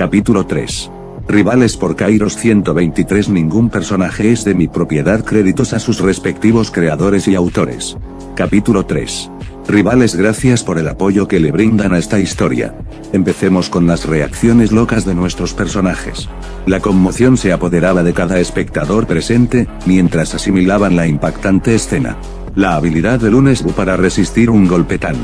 Capítulo 3. Rivales por Kairos 123. Ningún personaje es de mi propiedad. Créditos a sus respectivos creadores y autores. Capítulo 3. Rivales. Gracias por el apoyo que le brindan a esta historia. Empecemos con las reacciones locas de nuestros personajes. La conmoción se apoderaba de cada espectador presente, mientras asimilaban la impactante escena. La habilidad de Lunes Bu para resistir un golpe tan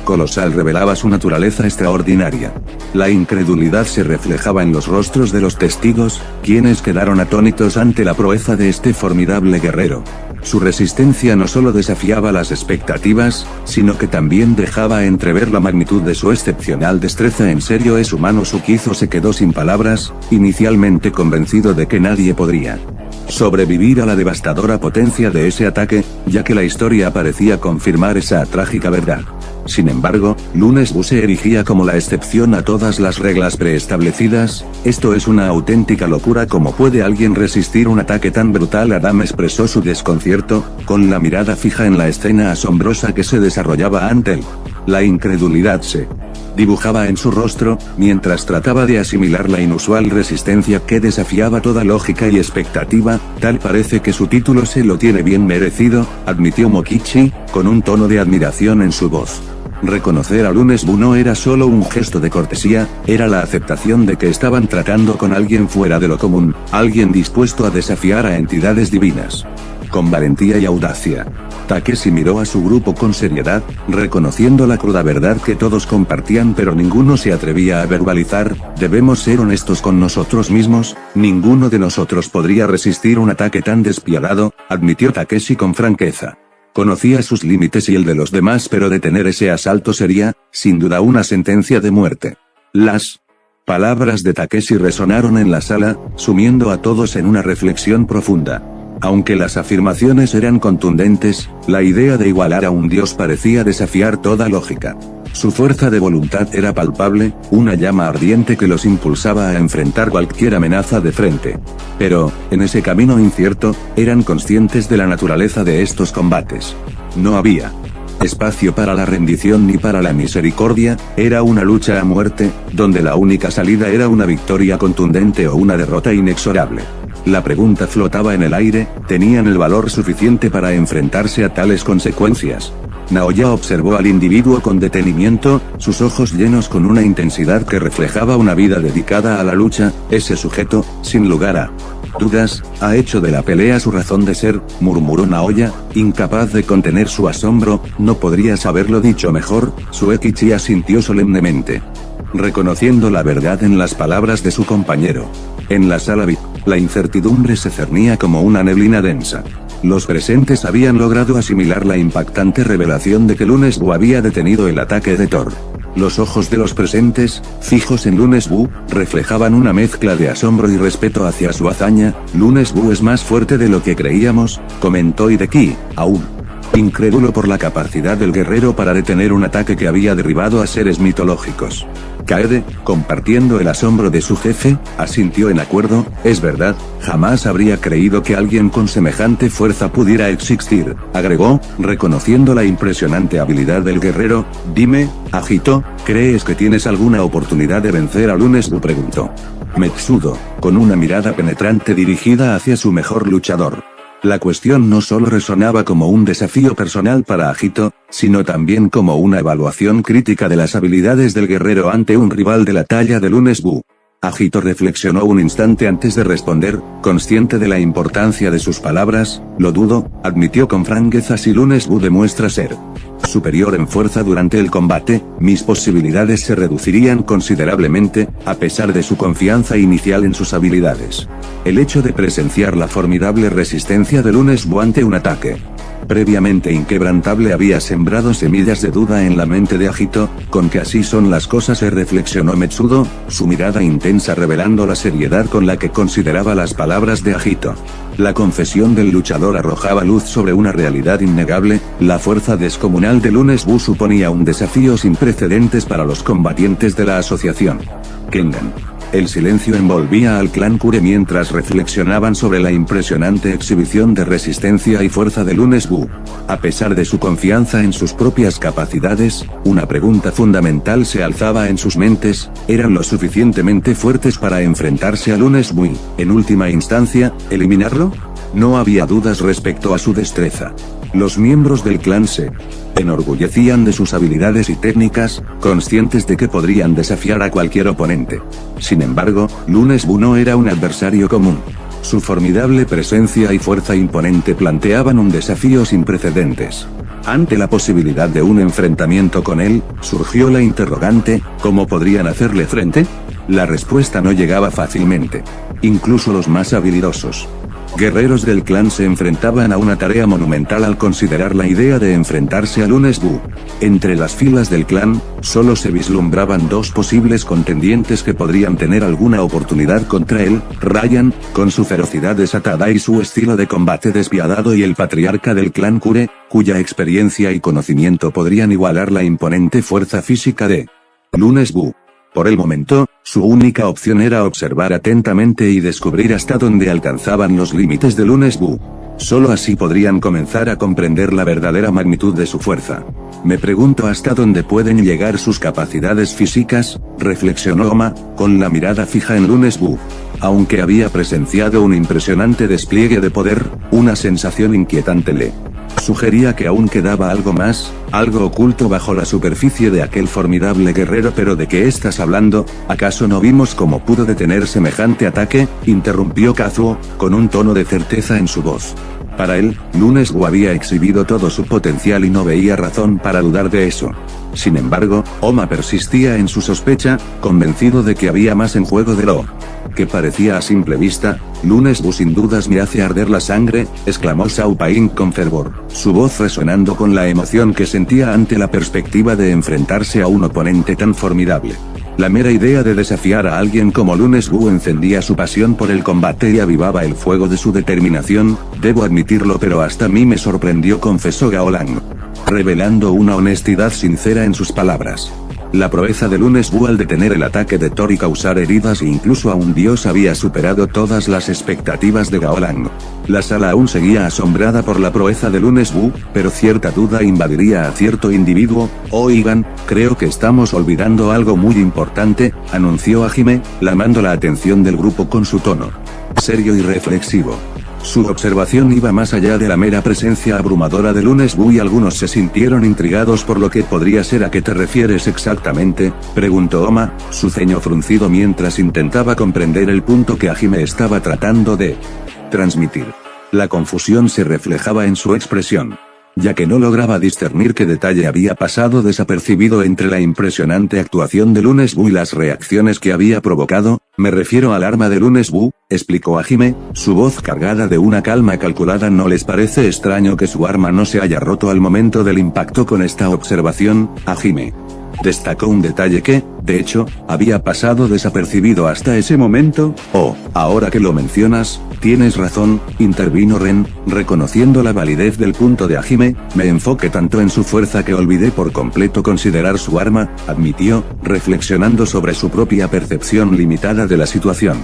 colosal revelaba su naturaleza extraordinaria. La incredulidad se reflejaba en los rostros de los testigos, quienes quedaron atónitos ante la proeza de este formidable guerrero. Su resistencia no solo desafiaba las expectativas, sino que también dejaba entrever la magnitud de su excepcional destreza. En serio es humano. Sukizo se quedó sin palabras, inicialmente convencido de que nadie podría sobrevivir a la devastadora potencia de ese ataque, ya que la historia parecía confirmar esa trágica verdad. Sin embargo, Lunes Bu se erigía como la excepción a todas las reglas preestablecidas. Esto es una auténtica locura. ¿Cómo puede alguien resistir un ataque tan brutal? Adam expresó su desconcierto, con la mirada fija en la escena asombrosa que se desarrollaba ante él. La incredulidad se dibujaba en su rostro, mientras trataba de asimilar la inusual resistencia que desafiaba toda lógica y expectativa. Tal parece que su título se lo tiene bien merecido, admitió Mokichi, con un tono de admiración en su voz. Reconocer a Lunes Bu no era solo un gesto de cortesía, era la aceptación de que estaban tratando con alguien fuera de lo común, alguien dispuesto a desafiar a entidades divinas. Con valentía y audacia, Takeshi miró a su grupo con seriedad, reconociendo la cruda verdad que todos compartían pero ninguno se atrevía a verbalizar. Debemos ser honestos con nosotros mismos, ninguno de nosotros podría resistir un ataque tan despiadado, admitió Takeshi con franqueza. Conocía sus límites y el de los demás, pero detener ese asalto sería, sin duda, una sentencia de muerte. Las palabras de Takeshi resonaron en la sala, sumiendo a todos en una reflexión profunda. Aunque las afirmaciones eran contundentes, la idea de igualar a un dios parecía desafiar toda lógica. Su fuerza de voluntad era palpable, una llama ardiente que los impulsaba a enfrentar cualquier amenaza de frente. Pero, en ese camino incierto, eran conscientes de la naturaleza de estos combates. No había espacio para la rendición ni para la misericordia, era una lucha a muerte, donde la única salida era una victoria contundente o una derrota inexorable. La pregunta flotaba en el aire, ¿tenían el valor suficiente para enfrentarse a tales consecuencias? Naoya observó al individuo con detenimiento, sus ojos llenos con una intensidad que reflejaba una vida dedicada a la lucha. Ese sujeto, sin lugar a dudas, ha hecho de la pelea su razón de ser, murmuró Naoya, incapaz de contener su asombro. No podrías haberlo dicho mejor, Suekichi asintió solemnemente, reconociendo la verdad en las palabras de su compañero. En la sala la incertidumbre se cernía como una neblina densa. Los presentes habían logrado asimilar la impactante revelación de que Lunes Bu había detenido el ataque de Thor. Los ojos de los presentes, fijos en Lunes Bu, reflejaban una mezcla de asombro y respeto hacia su hazaña. Lunes Bu es más fuerte de lo que creíamos, comentó Hideki, aún incrédulo por la capacidad del guerrero para detener un ataque que había derribado a seres mitológicos. Kaede, compartiendo el asombro de su jefe, asintió en acuerdo. Es verdad, jamás habría creído que alguien con semejante fuerza pudiera existir, agregó, reconociendo la impresionante habilidad del guerrero. Dime, Agito, ¿crees que tienes alguna oportunidad de vencer a Lunes Bu? Preguntó Metsudo, con una mirada penetrante dirigida hacia su mejor luchador. La cuestión no solo resonaba como un desafío personal para Agito, sino también como una evaluación crítica de las habilidades del guerrero ante un rival de la talla de Lunes Bu. Agito reflexionó un instante antes de responder, consciente de la importancia de sus palabras. Lo dudo, admitió con franqueza. Si Lunes Bu demuestra ser superior en fuerza durante el combate, mis posibilidades se reducirían considerablemente, a pesar de su confianza inicial en sus habilidades. El hecho de presenciar la formidable resistencia de Lunes Bu ante un ataque previamente inquebrantable había sembrado semillas de duda en la mente de Agito. Con que así son las cosas, se reflexionó Metsudo, su mirada intensa revelando la seriedad con la que consideraba las palabras de Agito. La confesión del luchador arrojaba luz sobre una realidad innegable. La fuerza descomunal de Lunes Bu suponía un desafío sin precedentes para los combatientes de la asociación. Kengan El silencio envolvía al clan Kure mientras reflexionaban sobre la impresionante exhibición de resistencia y fuerza de Lunes Wu. A pesar de su confianza en sus propias capacidades, una pregunta fundamental se alzaba en sus mentes: ¿eran lo suficientemente fuertes para enfrentarse a Lunes Wu? En última instancia, ¿eliminarlo? No había dudas respecto a su destreza. Los miembros del clan se enorgullecían de sus habilidades y técnicas, conscientes de que podrían desafiar a cualquier oponente. Sin embargo, Lunes Wu no era un adversario común. Su formidable presencia y fuerza imponente planteaban un desafío sin precedentes. Ante la posibilidad de un enfrentamiento con él, surgió la interrogante: ¿cómo podrían hacerle frente? La respuesta no llegaba fácilmente. Incluso los más habilidosos guerreros del clan se enfrentaban a una tarea monumental al considerar la idea de enfrentarse a Lunes Wu. Entre las filas del clan, solo se vislumbraban dos posibles contendientes que podrían tener alguna oportunidad contra él: Ryan, con su ferocidad desatada y su estilo de combate despiadado, y el patriarca del clan Kure, cuya experiencia y conocimiento podrían igualar la imponente fuerza física de Lunes Wu. Por el momento, su única opción era observar atentamente y descubrir hasta dónde alcanzaban los límites de Lunes Wu. Solo así podrían comenzar a comprender la verdadera magnitud de su fuerza. Me pregunto hasta dónde pueden llegar sus capacidades físicas, reflexionó Oma, con la mirada fija en Lunes Wu. Aunque había presenciado un impresionante despliegue de poder, una sensación inquietante le sugería que aún quedaba algo más, algo oculto bajo la superficie de aquel formidable guerrero. ¿Pero de qué estás hablando? ¿Acaso no vimos cómo pudo detener semejante ataque?, interrumpió Kazuo, con un tono de certeza en su voz. Para él, Lunes Wu había exhibido todo su potencial y no veía razón para dudar de eso. Sin embargo, Oma persistía en su sospecha, convencido de que había más en juego de lo que parecía a simple vista. Lunes Wu sin dudas me hace arder la sangre, exclamó Shao Pain con fervor, su voz resonando con la emoción que sentía ante la perspectiva de enfrentarse a un oponente tan formidable. La mera idea de desafiar a alguien como Lunes Wu encendía su pasión por el combate y avivaba el fuego de su determinación. Debo admitirlo, pero hasta a mí me sorprendió, confesó Gao Lang, revelando una honestidad sincera en sus palabras. La proeza de Lunes Wu al detener el ataque de Thor y causar heridas incluso a un dios había superado todas las expectativas de Gao Lang. La sala aún seguía asombrada por la proeza de Lunes Wu, pero cierta duda invadiría a cierto individuo. Oigan, creo que estamos olvidando algo muy importante, anunció Hajime, llamando la atención del grupo con su tono serio y reflexivo. Su observación iba más allá de la mera presencia abrumadora de Lunes Wu y algunos se sintieron intrigados por lo que podría ser. ¿A qué te refieres exactamente?, preguntó Oma, su ceño fruncido mientras intentaba comprender el punto que Hajime estaba tratando de transmitir. La confusión se reflejaba en su expresión, ya que no lograba discernir qué detalle había pasado desapercibido entre la impresionante actuación de Lunes Wu y las reacciones que había provocado. Me refiero al arma de Lunes Wu, explicó Hajime, su voz cargada de una calma calculada. ¿No les parece extraño que su arma no se haya roto al momento del impacto? Con esta observación, Hajime destacó un detalle que, de hecho, había pasado desapercibido hasta ese momento. Oh, ahora que lo mencionas, tienes razón, intervino Ren, reconociendo la validez del punto de Hajime. Me enfoqué tanto en su fuerza que olvidé por completo considerar su arma, admitió, reflexionando sobre su propia percepción limitada de la situación.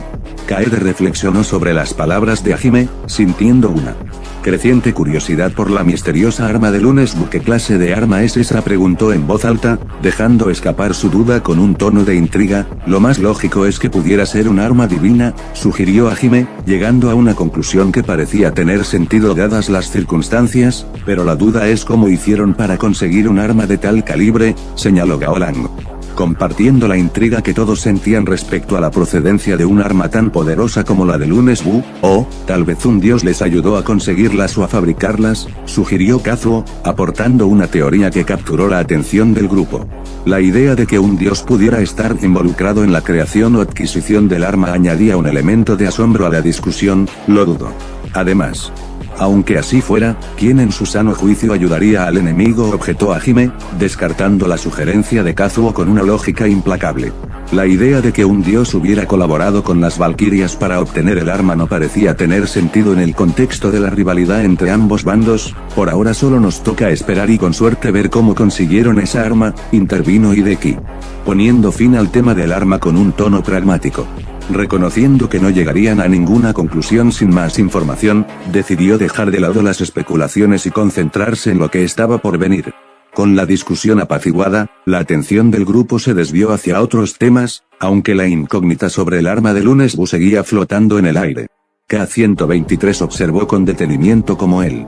Kaede reflexionó sobre las palabras de Hajime, sintiendo una creciente curiosidad por la misteriosa arma de Lunes Wu. ¿Qué clase de arma es esa?, preguntó en voz alta, dejando escapar su duda con un tono de intriga. Lo más lógico es que pudiera ser un arma divina, sugirió Hajime, llegando a una conclusión que parecía tener sentido dadas las circunstancias, pero la duda es cómo hicieron para conseguir un arma de tal calibre, señaló Gao Lang, compartiendo la intriga que todos sentían respecto a la procedencia de un arma tan poderosa como la de Lunes Wu. O, tal vez un dios les ayudó a conseguirlas o a fabricarlas, sugirió Kazuo, aportando una teoría que capturó la atención del grupo. La idea de que un dios pudiera estar involucrado en la creación o adquisición del arma añadía un elemento de asombro a la discusión. Lo dudo. Además, aunque así fuera, ¿quién en su sano juicio ayudaría al enemigo?, objetó Hajime, descartando la sugerencia de Kazuo con una lógica implacable. La idea de que un dios hubiera colaborado con las valquirias para obtener el arma no parecía tener sentido en el contexto de la rivalidad entre ambos bandos. Por ahora solo nos toca esperar y con suerte ver cómo consiguieron esa arma, intervino Hideki, poniendo fin al tema del arma con un tono pragmático. Reconociendo que no llegarían a ninguna conclusión sin más información, decidió dejar de lado las especulaciones y concentrarse en lo que estaba por venir. Con la discusión apaciguada, la atención del grupo se desvió hacia otros temas, aunque la incógnita sobre el arma de Lunesbu seguía flotando en el aire. K-123 observó con detenimiento cómo el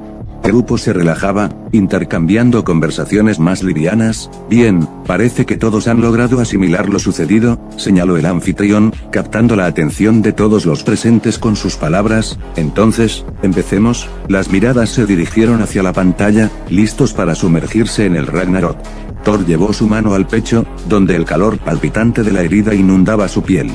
grupo se relajaba, intercambiando conversaciones más livianas. Bien, parece que todos han logrado asimilar lo sucedido, señaló el anfitrión, captando la atención de todos los presentes con sus palabras. Entonces, empecemos. Las miradas se dirigieron hacia la pantalla, listos para sumergirse en el Ragnarok. Thor llevó su mano al pecho, donde el calor palpitante de la herida inundaba su piel.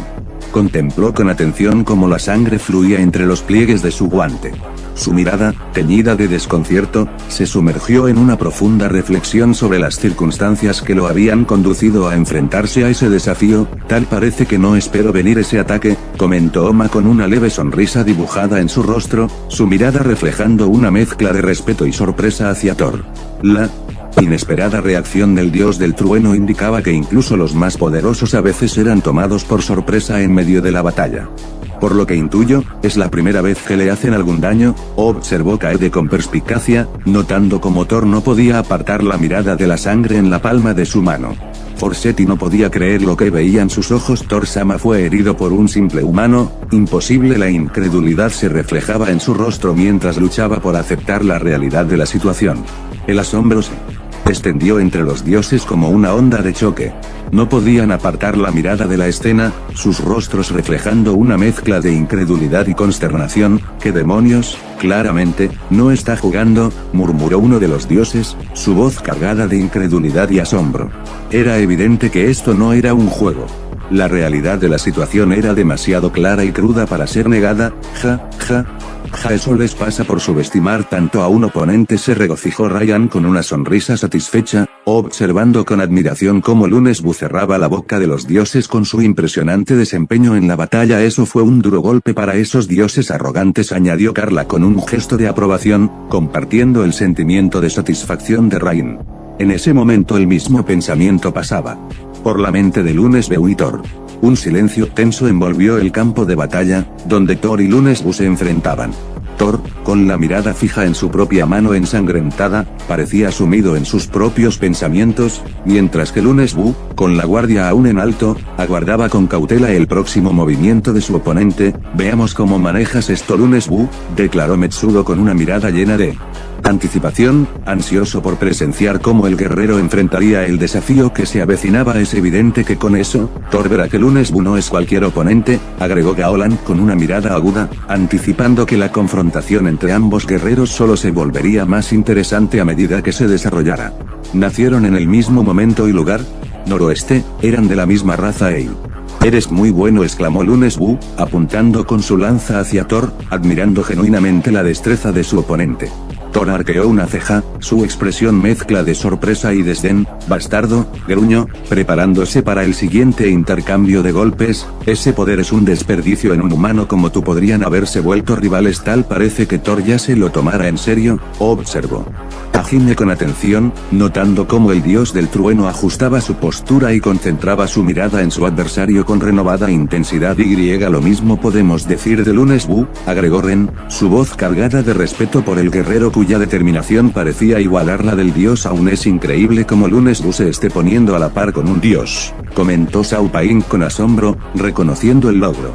Contempló con atención cómo la sangre fluía entre los pliegues de su guante. Su mirada, teñida de desconcierto, se sumergió en una profunda reflexión sobre las circunstancias que lo habían conducido a enfrentarse a ese desafío. Tal parece que no espero venir ese ataque, comentó Oma con una leve sonrisa dibujada en su rostro, su mirada reflejando una mezcla de respeto y sorpresa hacia Thor. La inesperada reacción del dios del trueno indicaba que incluso los más poderosos a veces eran tomados por sorpresa en medio de la batalla. Por lo que intuyo, es la primera vez que le hacen algún daño, observó Kaede con perspicacia, notando cómo Thor no podía apartar la mirada de la sangre en la palma de su mano. Forseti no podía creer lo que veían sus ojos. Thor-sama fue herido por un simple humano, imposible. La incredulidad se reflejaba en su rostro mientras luchaba por aceptar la realidad de la situación. El asombro se extendió entre los dioses como una onda de choque. No podían apartar la mirada de la escena, sus rostros reflejando una mezcla de incredulidad y consternación. ¿Qué demonios? Claramente, no está jugando, murmuró uno de los dioses, su voz cargada de incredulidad y asombro. Era evidente que esto no era un juego. La realidad de la situación era demasiado clara y cruda para ser negada. Ja, eso les pasa por subestimar tanto a un oponente, se regocijó Ryan con una sonrisa satisfecha, observando con admiración cómo Lunesbu cerraba la boca de los dioses con su impresionante desempeño en la batalla. Eso fue un duro golpe para esos dioses arrogantes, añadió Carla con un gesto de aprobación, compartiendo el sentimiento de satisfacción de Ryan. En ese momento el mismo pensamiento pasaba por la mente de Lunesbu y Thor. Un silencio tenso envolvió el campo de batalla, donde Thor y Lunesbu se enfrentaban. Thor, con la mirada fija en su propia mano ensangrentada, parecía sumido en sus propios pensamientos, mientras que Lunesbu, con la guardia aún en alto, aguardaba con cautela el próximo movimiento de su oponente. Veamos cómo manejas esto, Lunesbu, declaró Metsudo con una mirada llena de anticipación, ansioso por presenciar cómo el guerrero enfrentaría el desafío que se avecinaba. Es evidente que con eso, Thor verá que Lunesbu no es cualquier oponente, agregó Gaolan con una mirada aguda, anticipando que la confrontación entre ambos guerreros solo se volvería más interesante a medida que se desarrollara. ¿Nacieron en el mismo momento y lugar? Noroeste, eran de la misma raza Eres muy bueno, exclamó Lunesbu, apuntando con su lanza hacia Thor, admirando genuinamente la destreza de su oponente. Thor arqueó una ceja, su expresión mezcla de sorpresa y desdén. Bastardo, gruñó, preparándose para el siguiente intercambio de golpes. Ese poder es un desperdicio en un humano como tú. Podrían haberse vuelto rivales. Tal parece que Thor ya se lo tomara en serio, observó a Hime con atención, notando cómo el dios del trueno ajustaba su postura y concentraba su mirada en su adversario con renovada intensidad. Lo mismo podemos decir de Lunesbu, agregó Ren, su voz cargada de respeto por el guerrero cuya determinación parecía igualar la del dios. Aún es increíble cómo Lunesbu se esté poniendo a la par con un dios, comentó Shao Pain con asombro, reconociendo el logro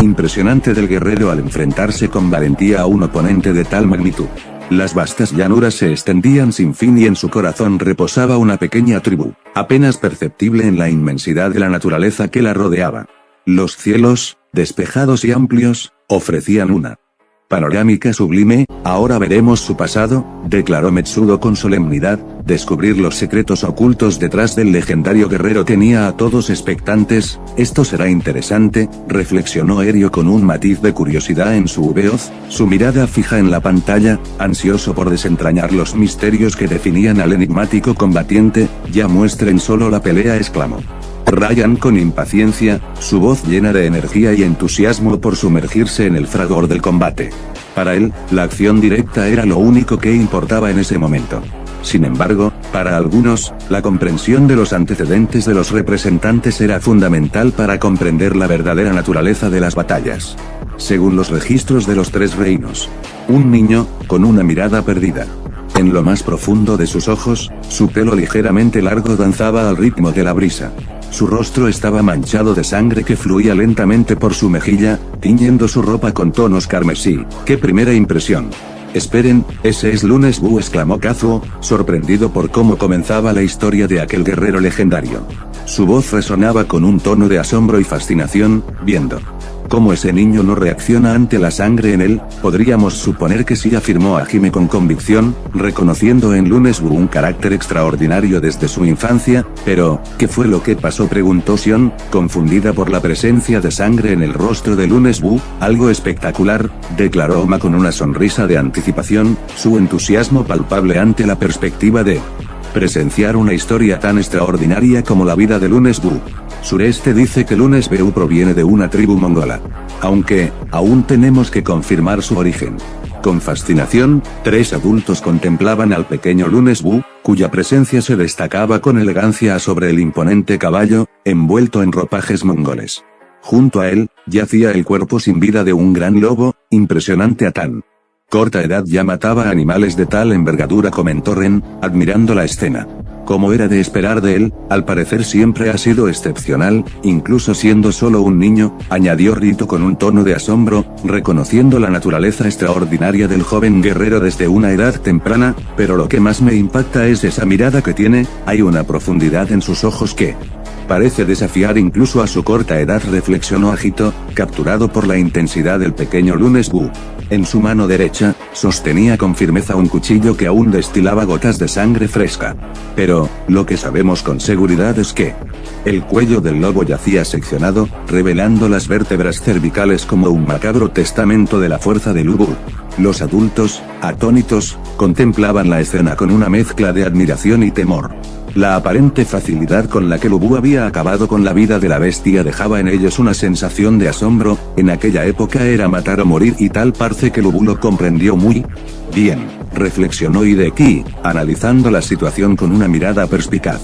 impresionante del guerrero al enfrentarse con valentía a un oponente de tal magnitud. Las vastas llanuras se extendían sin fin y en su corazón reposaba una pequeña tribu, apenas perceptible en la inmensidad de la naturaleza que la rodeaba. Los cielos, despejados y amplios, ofrecían una panorámica sublime. Ahora veremos su pasado, declaró Metsudo con solemnidad. Descubrir los secretos ocultos detrás del legendario guerrero tenía a todos expectantes. Esto será interesante, reflexionó Erio con un matiz de curiosidad en su voz, su mirada fija en la pantalla, ansioso por desentrañar los misterios que definían al enigmático combatiente. Ya muestren solo la pelea, exclamó. Ryan con impaciencia, su voz llena de energía y entusiasmo por sumergirse en el fragor del combate. Para él, la acción directa era lo único que importaba en ese momento. Sin embargo, para algunos, la comprensión de los antecedentes de los representantes era fundamental para comprender la verdadera naturaleza de las batallas. Según los registros de los tres reinos, un niño, con una mirada perdida. En lo más profundo de sus ojos, su pelo ligeramente largo danzaba al ritmo de la brisa. Su rostro estaba manchado de sangre que fluía lentamente por su mejilla, tiñendo su ropa con tonos carmesí. ¡Qué primera impresión! Esperen, ese es Lunes Wu, exclamó Kazuo, sorprendido por cómo comenzaba la historia de aquel guerrero legendario. Su voz resonaba con un tono de asombro y fascinación, viendo cómo ese niño no reacciona ante la sangre en él, podríamos suponer que sí, afirmó Hajime con convicción, reconociendo en Lunes Wu un carácter extraordinario desde su infancia. Pero, ¿qué fue lo que pasó?, preguntó Sion, confundida por la presencia de sangre en el rostro de Lunes Wu. Algo espectacular, declaró Oma con una sonrisa de anticipación, su entusiasmo palpable ante la perspectiva de presenciar una historia tan extraordinaria como la vida de Lunes Wu. Sureste dice que Lunes Wu proviene de una tribu mongola. Aunque, aún tenemos que confirmar su origen. Con fascinación, tres adultos contemplaban al pequeño Lunes Wu, cuya presencia se destacaba con elegancia sobre el imponente caballo, envuelto en ropajes mongoles. Junto a él, yacía el cuerpo sin vida de un gran lobo, impresionante a tan corta edad ya mataba animales de tal envergadura, comentó Ren, admirando la escena. Como era de esperar de él, al parecer siempre ha sido excepcional, incluso siendo solo un niño, añadió Rito con un tono de asombro, reconociendo la naturaleza extraordinaria del joven guerrero desde una edad temprana, pero lo que más me impacta es esa mirada que tiene, hay una profundidad en sus ojos que parece desafiar incluso a su corta edad, reflexionó Agito, capturado por la intensidad del pequeño Lunes Wu. En su mano derecha, sostenía con firmeza un cuchillo que aún destilaba gotas de sangre fresca. Pero, lo que sabemos con seguridad es que el cuello del lobo yacía seccionado, revelando las vértebras cervicales como un macabro testamento de la fuerza del Lu Bu. Los adultos, atónitos, contemplaban la escena con una mezcla de admiración y temor. La aparente facilidad con la que Lu Bu había acabado con la vida de la bestia dejaba en ellos una sensación de asombro. En aquella época era matar o morir, y tal parece que Lu Bu lo comprendió muy bien, reflexionó Hideki, analizando la situación con una mirada perspicaz.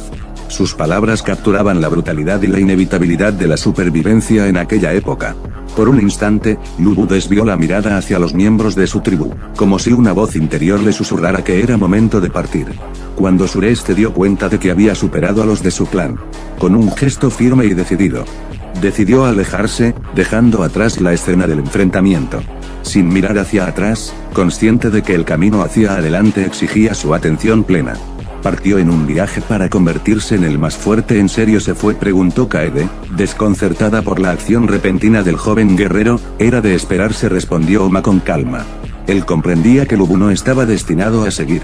Sus palabras capturaban la brutalidad y la inevitabilidad de la supervivencia en aquella época. Por un instante, Lu Bu desvió la mirada hacia los miembros de su tribu, como si una voz interior le susurrara que era momento de partir. Cuando Sureste dio cuenta de que había superado a los de su clan, con un gesto firme y decidido, decidió alejarse, dejando atrás la escena del enfrentamiento. Sin mirar hacia atrás, consciente de que el camino hacia adelante exigía su atención plena. ¿Partió en un viaje para convertirse en el más fuerte? ¿En serio se fue?, preguntó Kaede, desconcertada por la acción repentina del joven guerrero. Era de esperarse, respondió Oma con calma. Él comprendía que Lu Bu no estaba destinado a seguir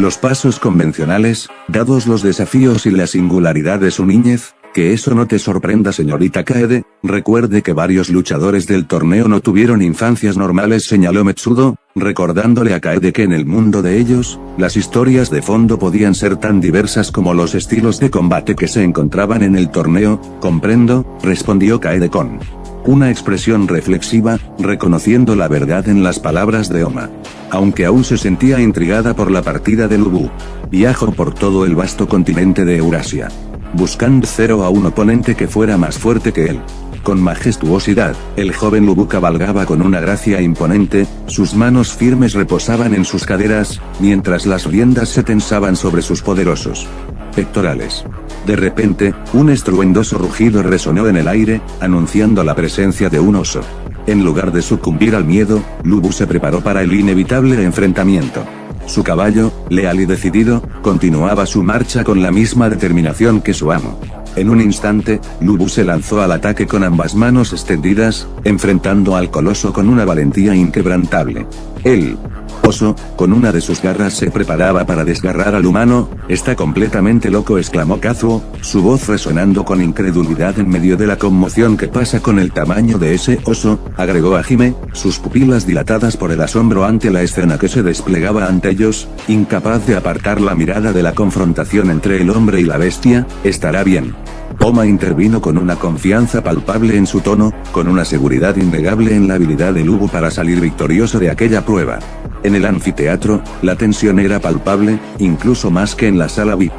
los pasos convencionales, dados los desafíos y la singularidad de su niñez. Que eso no te sorprenda, señorita Kaede, recuerde que varios luchadores del torneo no tuvieron infancias normales, señaló Metsudo, recordándole a Kaede que en el mundo de ellos, las historias de fondo podían ser tan diversas como los estilos de combate que se encontraban en el torneo. Comprendo, respondió Kaede con una expresión reflexiva, reconociendo la verdad en las palabras de Oma. Aunque aún se sentía intrigada por la partida de Lu Bu. Viajó por todo el vasto continente de Eurasia, buscando a un oponente que fuera más fuerte que él. Con majestuosidad, el joven Lu Bu cabalgaba con una gracia imponente, sus manos firmes reposaban en sus caderas, mientras las riendas se tensaban sobre sus poderosos pectorales. De repente, un estruendoso rugido resonó en el aire, anunciando la presencia de un oso. En lugar de sucumbir al miedo, Lu Bu se preparó para el inevitable enfrentamiento. Su caballo, leal y decidido, continuaba su marcha con la misma determinación que su amo. En un instante, Lu Bu se lanzó al ataque con ambas manos extendidas, enfrentando al coloso con una valentía inquebrantable. El oso, con una de sus garras, se preparaba para desgarrar al humano. Está completamente loco, exclamó Kazuo, su voz resonando con incredulidad en medio de la conmoción que pasa con el tamaño de ese oso, agregó Hajime, sus pupilas dilatadas por el asombro ante la escena que se desplegaba ante ellos, incapaz de apartar la mirada de la confrontación entre el hombre y la bestia. Estará bien. Oma intervino con una confianza palpable en su tono, con una seguridad innegable en la habilidad de Lubu para salir victorioso de aquella prueba. En el anfiteatro, la tensión era palpable, incluso más que en la sala VIP.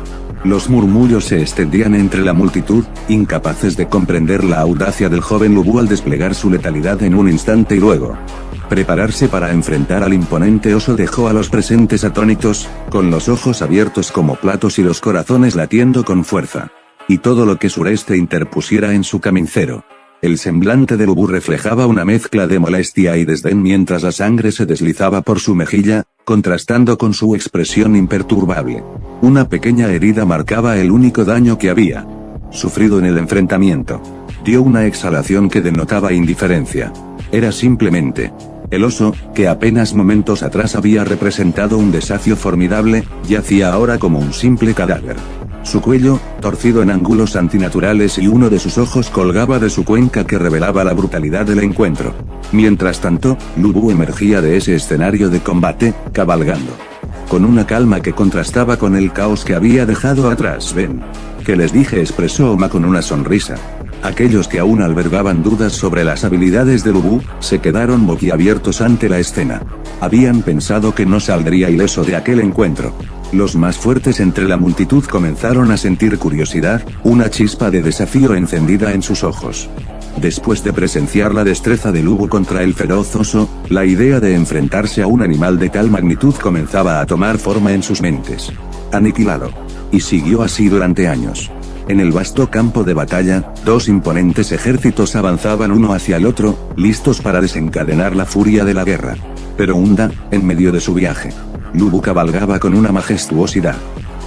Los murmullos se extendían entre la multitud, incapaces de comprender la audacia del joven Lubu al desplegar su letalidad en un instante y luego prepararse para enfrentar al imponente oso dejó a los presentes atónitos, con los ojos abiertos como platos y los corazones latiendo con fuerza. Y todo lo que Sureste interpusiera en su camincero. El semblante de Lubu reflejaba una mezcla de molestia y desdén mientras la sangre se deslizaba por su mejilla, contrastando con su expresión imperturbable. Una pequeña herida marcaba el único daño que había sufrido en el enfrentamiento. Dio una exhalación que denotaba indiferencia. Era simplemente el oso, que apenas momentos atrás había representado un desafío formidable, yacía ahora como un simple cadáver. Su cuello, torcido en ángulos antinaturales y uno de sus ojos colgaba de su cuenca que revelaba la brutalidad del encuentro. Mientras tanto, Lubu emergía de ese escenario de combate, cabalgando con una calma que contrastaba con el caos que había dejado atrás. «Ven. ¿Qué les dije?», expresó Oma con una sonrisa. Aquellos que aún albergaban dudas sobre las habilidades de Lubu, se quedaron boquiabiertos ante la escena. Habían pensado que no saldría ileso de aquel encuentro. Los más fuertes entre la multitud comenzaron a sentir curiosidad, una chispa de desafío encendida en sus ojos. Después de presenciar la destreza de Lubu contra el feroz oso, la idea de enfrentarse a un animal de tal magnitud comenzaba a tomar forma en sus mentes. Aniquilado. Y siguió así durante años. En el vasto campo de batalla, dos imponentes ejércitos avanzaban uno hacia el otro, listos para desencadenar la furia de la guerra. Pero en medio de su viaje, Lubu cabalgaba con una majestuosidad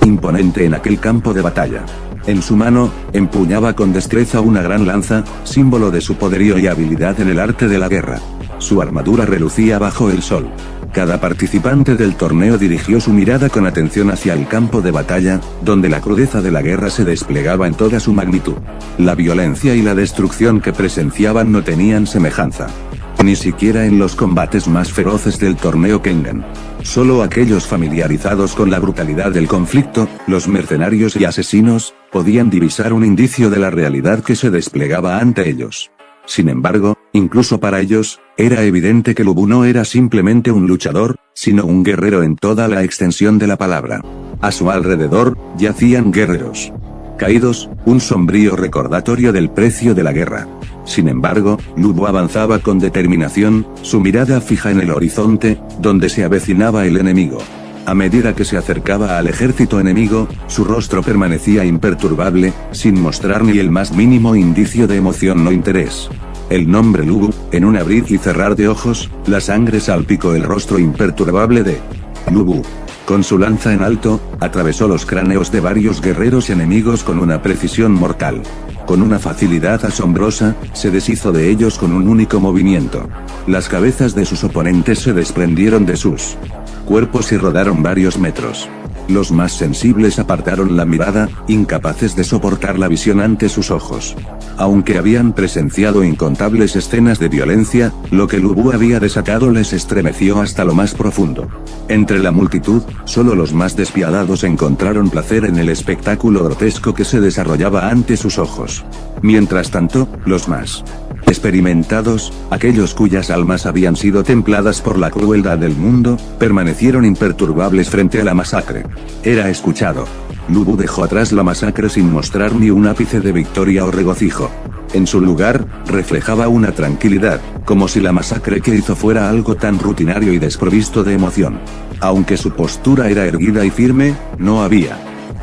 imponente en aquel campo de batalla. En su mano, empuñaba con destreza una gran lanza, símbolo de su poderío y habilidad en el arte de la guerra. Su armadura relucía bajo el sol. Cada participante del torneo dirigió su mirada con atención hacia el campo de batalla, donde la crudeza de la guerra se desplegaba en toda su magnitud. La violencia y la destrucción que presenciaban no tenían semejanza. Ni siquiera en los combates más feroces del torneo Kengan. Solo aquellos familiarizados con la brutalidad del conflicto, los mercenarios y asesinos, podían divisar un indicio de la realidad que se desplegaba ante ellos. Sin embargo, incluso para ellos, era evidente que Lubu no era simplemente un luchador, sino un guerrero en toda la extensión de la palabra. A su alrededor, yacían guerreros caídos, un sombrío recordatorio del precio de la guerra. Sin embargo, Lubu avanzaba con determinación, su mirada fija en el horizonte, donde se avecinaba el enemigo. A medida que se acercaba al ejército enemigo, su rostro permanecía imperturbable, sin mostrar ni el más mínimo indicio de emoción o interés. El nombre Lubu, en un abrir y cerrar de ojos, la sangre salpicó el rostro imperturbable de Lubu. Con su lanza en alto, atravesó los cráneos de varios guerreros enemigos con una precisión mortal. Con una facilidad asombrosa, se deshizo de ellos con un único movimiento. Las cabezas de sus oponentes se desprendieron de sus cuerpos y rodaron varios metros. Los más sensibles apartaron la mirada, incapaces de soportar la visión ante sus ojos. Aunque habían presenciado incontables escenas de violencia, lo que Lubu había desatado les estremeció hasta lo más profundo. Entre la multitud, solo los más despiadados encontraron placer en el espectáculo grotesco que se desarrollaba ante sus ojos. Mientras tanto, los más experimentados, aquellos cuyas almas habían sido templadas por la crueldad del mundo, permanecieron imperturbables frente a la masacre. Era escuchado. Lubu dejó atrás la masacre sin mostrar ni un ápice de victoria o regocijo. En su lugar, reflejaba una tranquilidad, como si la masacre que hizo fuera algo tan rutinario y desprovisto de emoción. Aunque su postura era erguida y firme, no había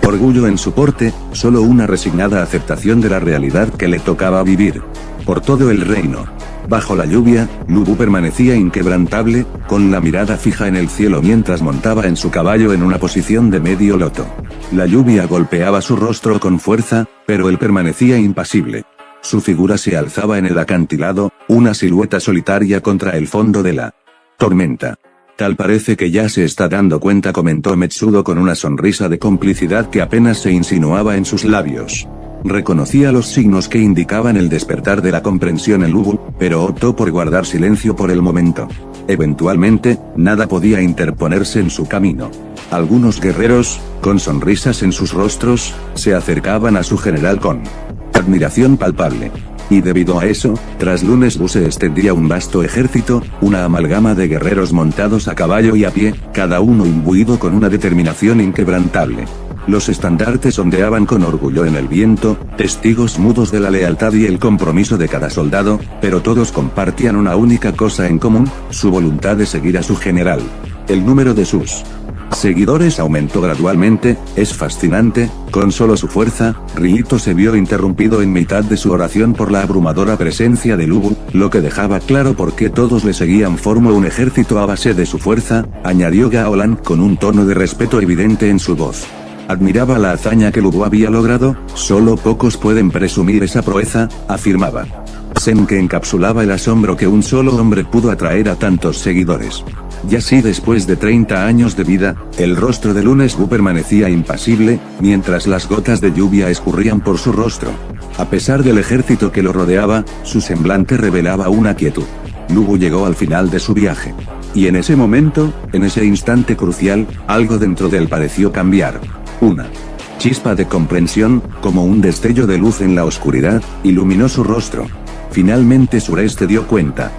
orgullo en su porte, solo una resignada aceptación de la realidad que le tocaba vivir. Por todo el reino, bajo la lluvia, Lubu permanecía inquebrantable, con la mirada fija en el cielo mientras montaba en su caballo en una posición de medio loto. La lluvia golpeaba su rostro con fuerza, pero él permanecía impasible. Su figura se alzaba en el acantilado, una silueta solitaria contra el fondo de la tormenta. Tal parece que ya se está dando cuenta, comentó Metsudo con una sonrisa de complicidad que apenas se insinuaba en sus labios. Reconocía los signos que indicaban el despertar de la comprensión en Lubu, pero optó por guardar silencio por el momento. Eventualmente, nada podía interponerse en su camino. Algunos guerreros, con sonrisas en sus rostros, se acercaban a su general con admiración palpable. Y debido a eso, tras Lunes Bu se extendía un vasto ejército, una amalgama de guerreros montados a caballo y a pie, cada uno imbuido con una determinación inquebrantable. Los estandartes ondeaban con orgullo en el viento, testigos mudos de la lealtad y el compromiso de cada soldado, pero todos compartían una única cosa en común, su voluntad de seguir a su general. El número de sus seguidores aumentó gradualmente, es fascinante, con solo su fuerza. Ryito se vio interrumpido en mitad de su oración por la abrumadora presencia de Lu Bu, lo que dejaba claro por qué todos le seguían. Formó un ejército a base de su fuerza, añadió Gao Lan con un tono de respeto evidente en su voz. Admiraba la hazaña que Lu Bu había logrado, solo pocos pueden presumir esa proeza, afirmaba. Sen que encapsulaba el asombro que un solo hombre pudo atraer a tantos seguidores. Y así después de 30 años de vida, el rostro de Lunes Bu permanecía impasible, mientras las gotas de lluvia escurrían por su rostro. A pesar del ejército que lo rodeaba, su semblante revelaba una quietud. Lu Bu llegó al final de su viaje. Y en ese momento, en ese instante crucial, algo dentro de él pareció cambiar. Una chispa de comprensión, como un destello de luz en la oscuridad, iluminó su rostro. Finalmente Sureste dio cuenta.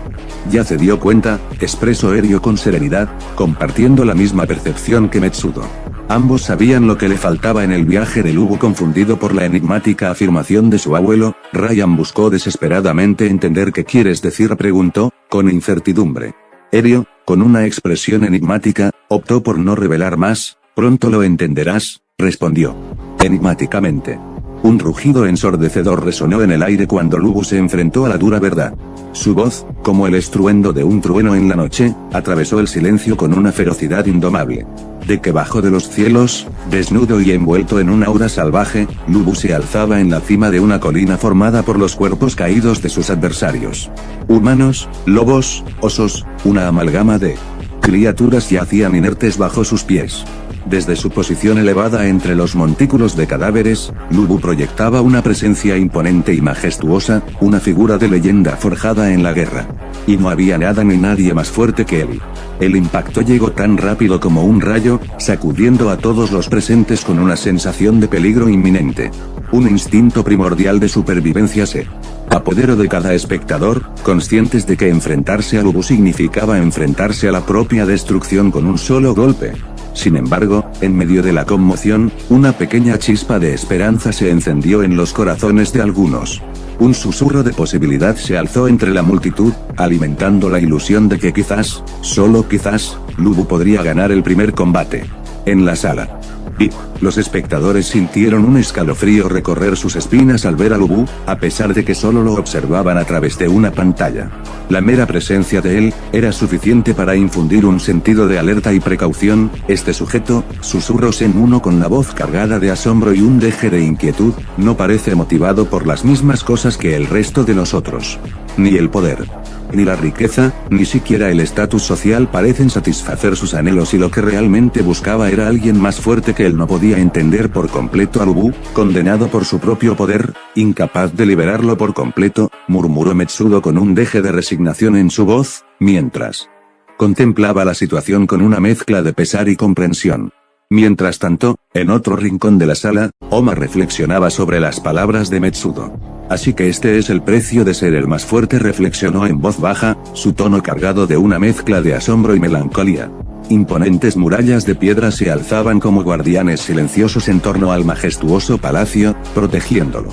Ya se dio cuenta, expresó Erio con serenidad, compartiendo la misma percepción que Metsudo. Ambos sabían lo que le faltaba en el viaje de Lu Bu. Confundido por la enigmática afirmación de su abuelo, Ryan buscó desesperadamente entender qué quieres decir, preguntó, con incertidumbre. Erio, con una expresión enigmática, optó por no revelar más. Pronto lo entenderás, respondió. Enigmáticamente. Un rugido ensordecedor resonó en el aire cuando Lu Bu se enfrentó a la dura verdad. Su voz, como el estruendo de un trueno en la noche, atravesó el silencio con una ferocidad indomable. De que bajo de los cielos, desnudo y envuelto en una aura salvaje, Lu Bu se alzaba en la cima de una colina formada por los cuerpos caídos de sus adversarios. Humanos, lobos, osos, una amalgama de criaturas yacían inertes bajo sus pies. Desde su posición elevada entre los montículos de cadáveres, Lu Bu proyectaba una presencia imponente y majestuosa, una figura de leyenda forjada en la guerra. Y no había nada ni nadie más fuerte que él. El impacto llegó tan rápido como un rayo, sacudiendo a todos los presentes con una sensación de peligro inminente. Un instinto primordial de supervivencia se apoderó de cada espectador, conscientes de que enfrentarse a Lu Bu significaba enfrentarse a la propia destrucción con un solo golpe. Sin embargo, en medio de la conmoción, una pequeña chispa de esperanza se encendió en los corazones de algunos. Un susurro de posibilidad se alzó entre la multitud, alimentando la ilusión de que quizás, solo quizás, Lu Bu podría ganar el primer combate. En la sala VIP, los espectadores sintieron un escalofrío recorrer sus espinas al ver a Lu Bu, a pesar de que solo lo observaban a través de una pantalla. La mera presencia de él era suficiente para infundir un sentido de alerta y precaución. Este sujeto, susurró Sen uno con la voz cargada de asombro y un deje de inquietud, no parece motivado por las mismas cosas que el resto de nosotros. Ni el poder, ni la riqueza, ni siquiera el estatus social parecen satisfacer sus anhelos, y lo que realmente buscaba era alguien más fuerte que él. No podía entender por completo a Lu Bu, condenado por su propio poder, incapaz de liberarlo por completo, murmuró Metsudo con un deje de resignación en su voz, mientras contemplaba la situación con una mezcla de pesar y comprensión. Mientras tanto, en otro rincón de la sala, Oma reflexionaba sobre las palabras de Metsudo. Así que este es el precio de ser el más fuerte, reflexionó en voz baja, su tono cargado de una mezcla de asombro y melancolía. Imponentes murallas de piedra se alzaban como guardianes silenciosos en torno al majestuoso palacio, protegiéndolo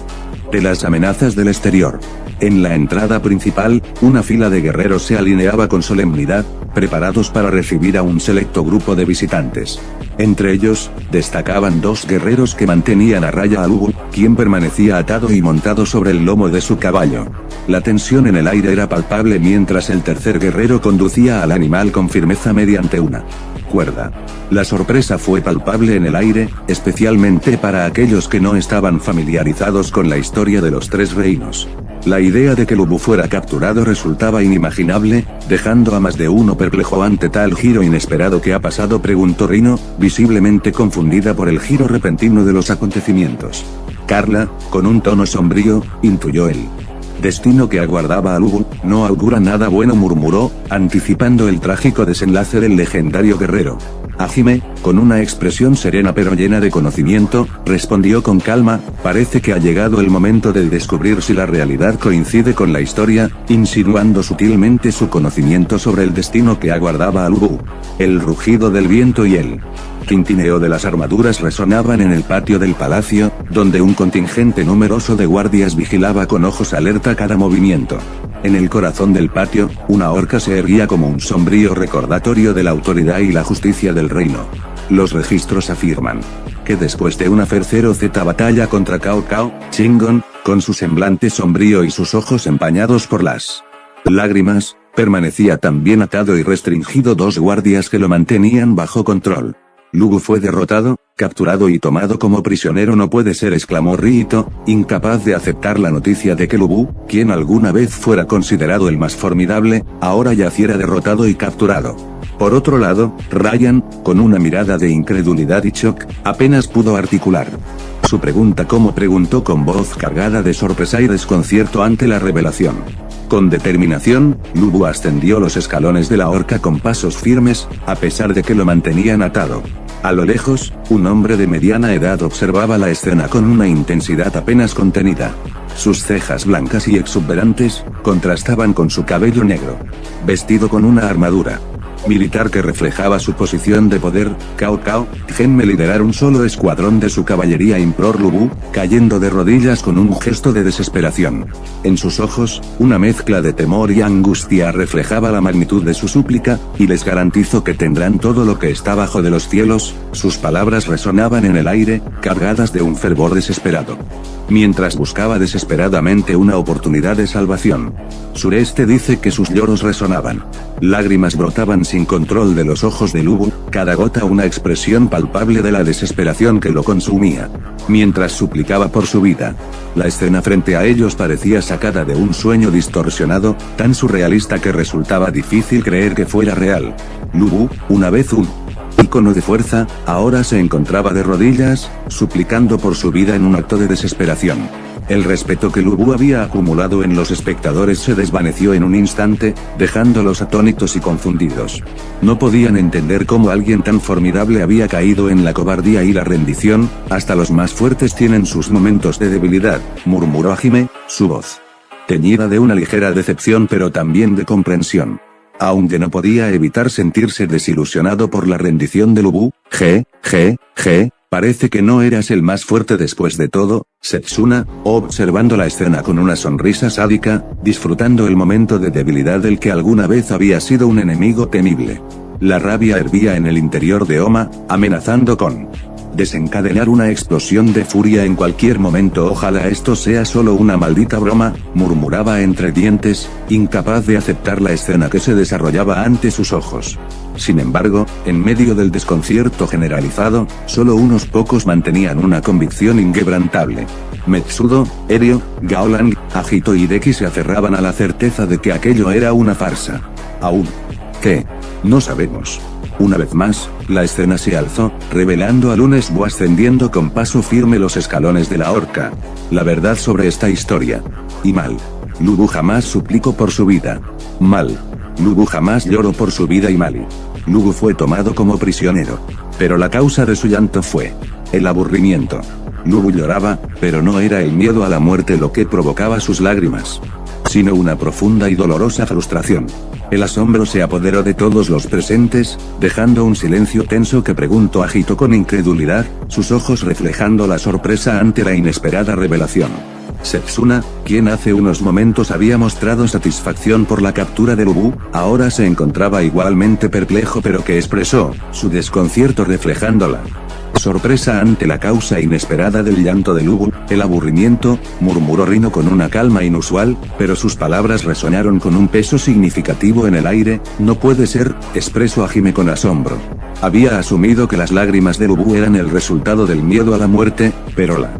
de las amenazas del exterior. En la entrada principal, una fila de guerreros se alineaba con solemnidad, preparados para recibir a un selecto grupo de visitantes. Entre ellos, destacaban dos guerreros que mantenían a raya a Lu Bu, quien permanecía atado y montado sobre el lomo de su caballo. La tensión en el aire era palpable mientras el tercer guerrero conducía al animal con firmeza mediante una cuerda. La sorpresa fue palpable en el aire, especialmente para aquellos que no estaban familiarizados con la historia de los tres reinos. La idea de que Lu Bu fuera capturado resultaba inimaginable, dejando a más de uno perplejo ante tal giro inesperado. ¿Qué ha pasado?, preguntó Rino, visiblemente confundida por el giro repentino de los acontecimientos. Carla, con un tono sombrío, intuyó el destino que aguardaba a Lu Bu. No augura nada bueno, murmuró, anticipando el trágico desenlace del legendario guerrero. Hajime, con una expresión serena pero llena de conocimiento, respondió con calma, parece que ha llegado el momento de descubrir si la realidad coincide con la historia, insinuando sutilmente su conocimiento sobre el destino que aguardaba a Lubu. El rugido del viento y el tintineo de las armaduras resonaban en el patio del palacio, donde un contingente numeroso de guardias vigilaba con ojos alerta cada movimiento. En el corazón del patio, una horca se erguía como un sombrío recordatorio de la autoridad y la justicia del reino. Los registros afirman que después de una feroz batalla contra Cao Cao, Shingon, con su semblante sombrío y sus ojos empañados por las lágrimas, permanecía también atado y restringido dos guardias que lo mantenían bajo control. Lubu fue derrotado, capturado y tomado como prisionero. No puede ser, exclamó Ryito, incapaz de aceptar la noticia de que Lubu, quien alguna vez fuera considerado el más formidable, ahora yaciera derrotado y capturado. Por otro lado, Ryan, con una mirada de incredulidad y shock, apenas pudo articular su pregunta como preguntó con voz cargada de sorpresa y desconcierto ante la revelación. Con determinación, Lubu ascendió los escalones de la horca con pasos firmes, a pesar de que lo mantenían atado. A lo lejos, un hombre de mediana edad observaba la escena con una intensidad apenas contenida. Sus cejas blancas y exuberantes, contrastaban con su cabello negro. Vestido con una armadura militar que reflejaba su posición de poder, Cao Cao, déjenme liderar un solo escuadrón de su caballería, imploró Lubu, cayendo de rodillas con un gesto de desesperación. En sus ojos, una mezcla de temor y angustia reflejaba la magnitud de su súplica, y les garantizo que tendrán todo lo que está bajo de los cielos. Sus palabras resonaban en el aire, cargadas de un fervor desesperado. Mientras buscaba desesperadamente una oportunidad de salvación. Sureste dice que sus lloros resonaban. Lágrimas brotaban sin control de los ojos de Lubu, cada gota una expresión palpable de la desesperación que lo consumía. Mientras suplicaba por su vida. La escena frente a ellos parecía sacada de un sueño distorsionado, tan surrealista que resultaba difícil creer que fuera real. Lubu, una vez un ícono de fuerza, ahora se encontraba de rodillas, suplicando por su vida en un acto de desesperación. El respeto que Lubu había acumulado en los espectadores se desvaneció en un instante, dejándolos atónitos y confundidos. No podían entender cómo alguien tan formidable había caído en la cobardía y la rendición. Hasta los más fuertes tienen sus momentos de debilidad, murmuró Hajime, su voz teñida de una ligera decepción pero también de comprensión. Aunque no podía evitar sentirse desilusionado por la rendición de Lubu. Parece que no eras el más fuerte después de todo, Setsuna, observando la escena con una sonrisa sádica, disfrutando el momento de debilidad del que alguna vez había sido un enemigo temible. La rabia hervía en el interior de Oma, amenazando con desencadenar una explosión de furia en cualquier momento. Ojalá esto sea solo una maldita broma, murmuraba entre dientes, incapaz de aceptar la escena que se desarrollaba ante sus ojos. Sin embargo, en medio del desconcierto generalizado, solo unos pocos mantenían una convicción inquebrantable. Metsudo, Erio, Gaolang, Agito y Deki se aferraban a la certeza de que aquello era una farsa. ¿Aún qué? No sabemos. Una vez más, la escena se alzó, revelando a Lunesbu ascendiendo con paso firme los escalones de la horca. La verdad sobre esta historia. Y mal. Lubu jamás suplicó por su vida. Mal. Lubu jamás lloró por su vida y mal. Lubu fue tomado como prisionero. Pero la causa de su llanto fue el aburrimiento. Lubu lloraba, pero no era el miedo a la muerte lo que provocaba sus lágrimas, sino una profunda y dolorosa frustración. El asombro se apoderó de todos los presentes, dejando un silencio tenso que preguntó Agito con incredulidad, sus ojos reflejando la sorpresa ante la inesperada revelación. Setsuna, quien hace unos momentos había mostrado satisfacción por la captura de Lubu, ahora se encontraba igualmente perplejo pero que expresó su desconcierto reflejando la sorpresa ante la causa inesperada del llanto de Lubu. El aburrimiento, murmuró Rino con una calma inusual, pero sus palabras resonaron con un peso significativo en el aire. No puede ser, expresó Hajime con asombro. Había asumido que las lágrimas de Lubu eran el resultado del miedo a la muerte, pero la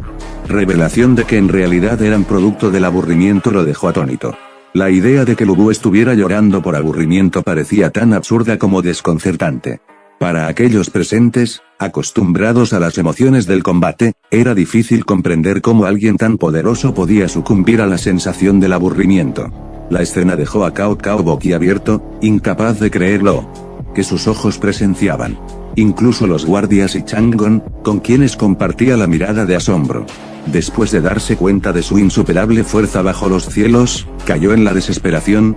revelación de que en realidad eran producto del aburrimiento lo dejó atónito. La idea de que Lubu estuviera llorando por aburrimiento parecía tan absurda como desconcertante. Para aquellos presentes, acostumbrados a las emociones del combate, era difícil comprender cómo alguien tan poderoso podía sucumbir a la sensación del aburrimiento. La escena dejó a Cao Cao boquiabierto, incapaz de creerlo que sus ojos presenciaban. incluso los guardias y Changon, con quienes compartía la mirada de asombro. Después de darse cuenta de su insuperable fuerza bajo los cielos, cayó en la desesperación,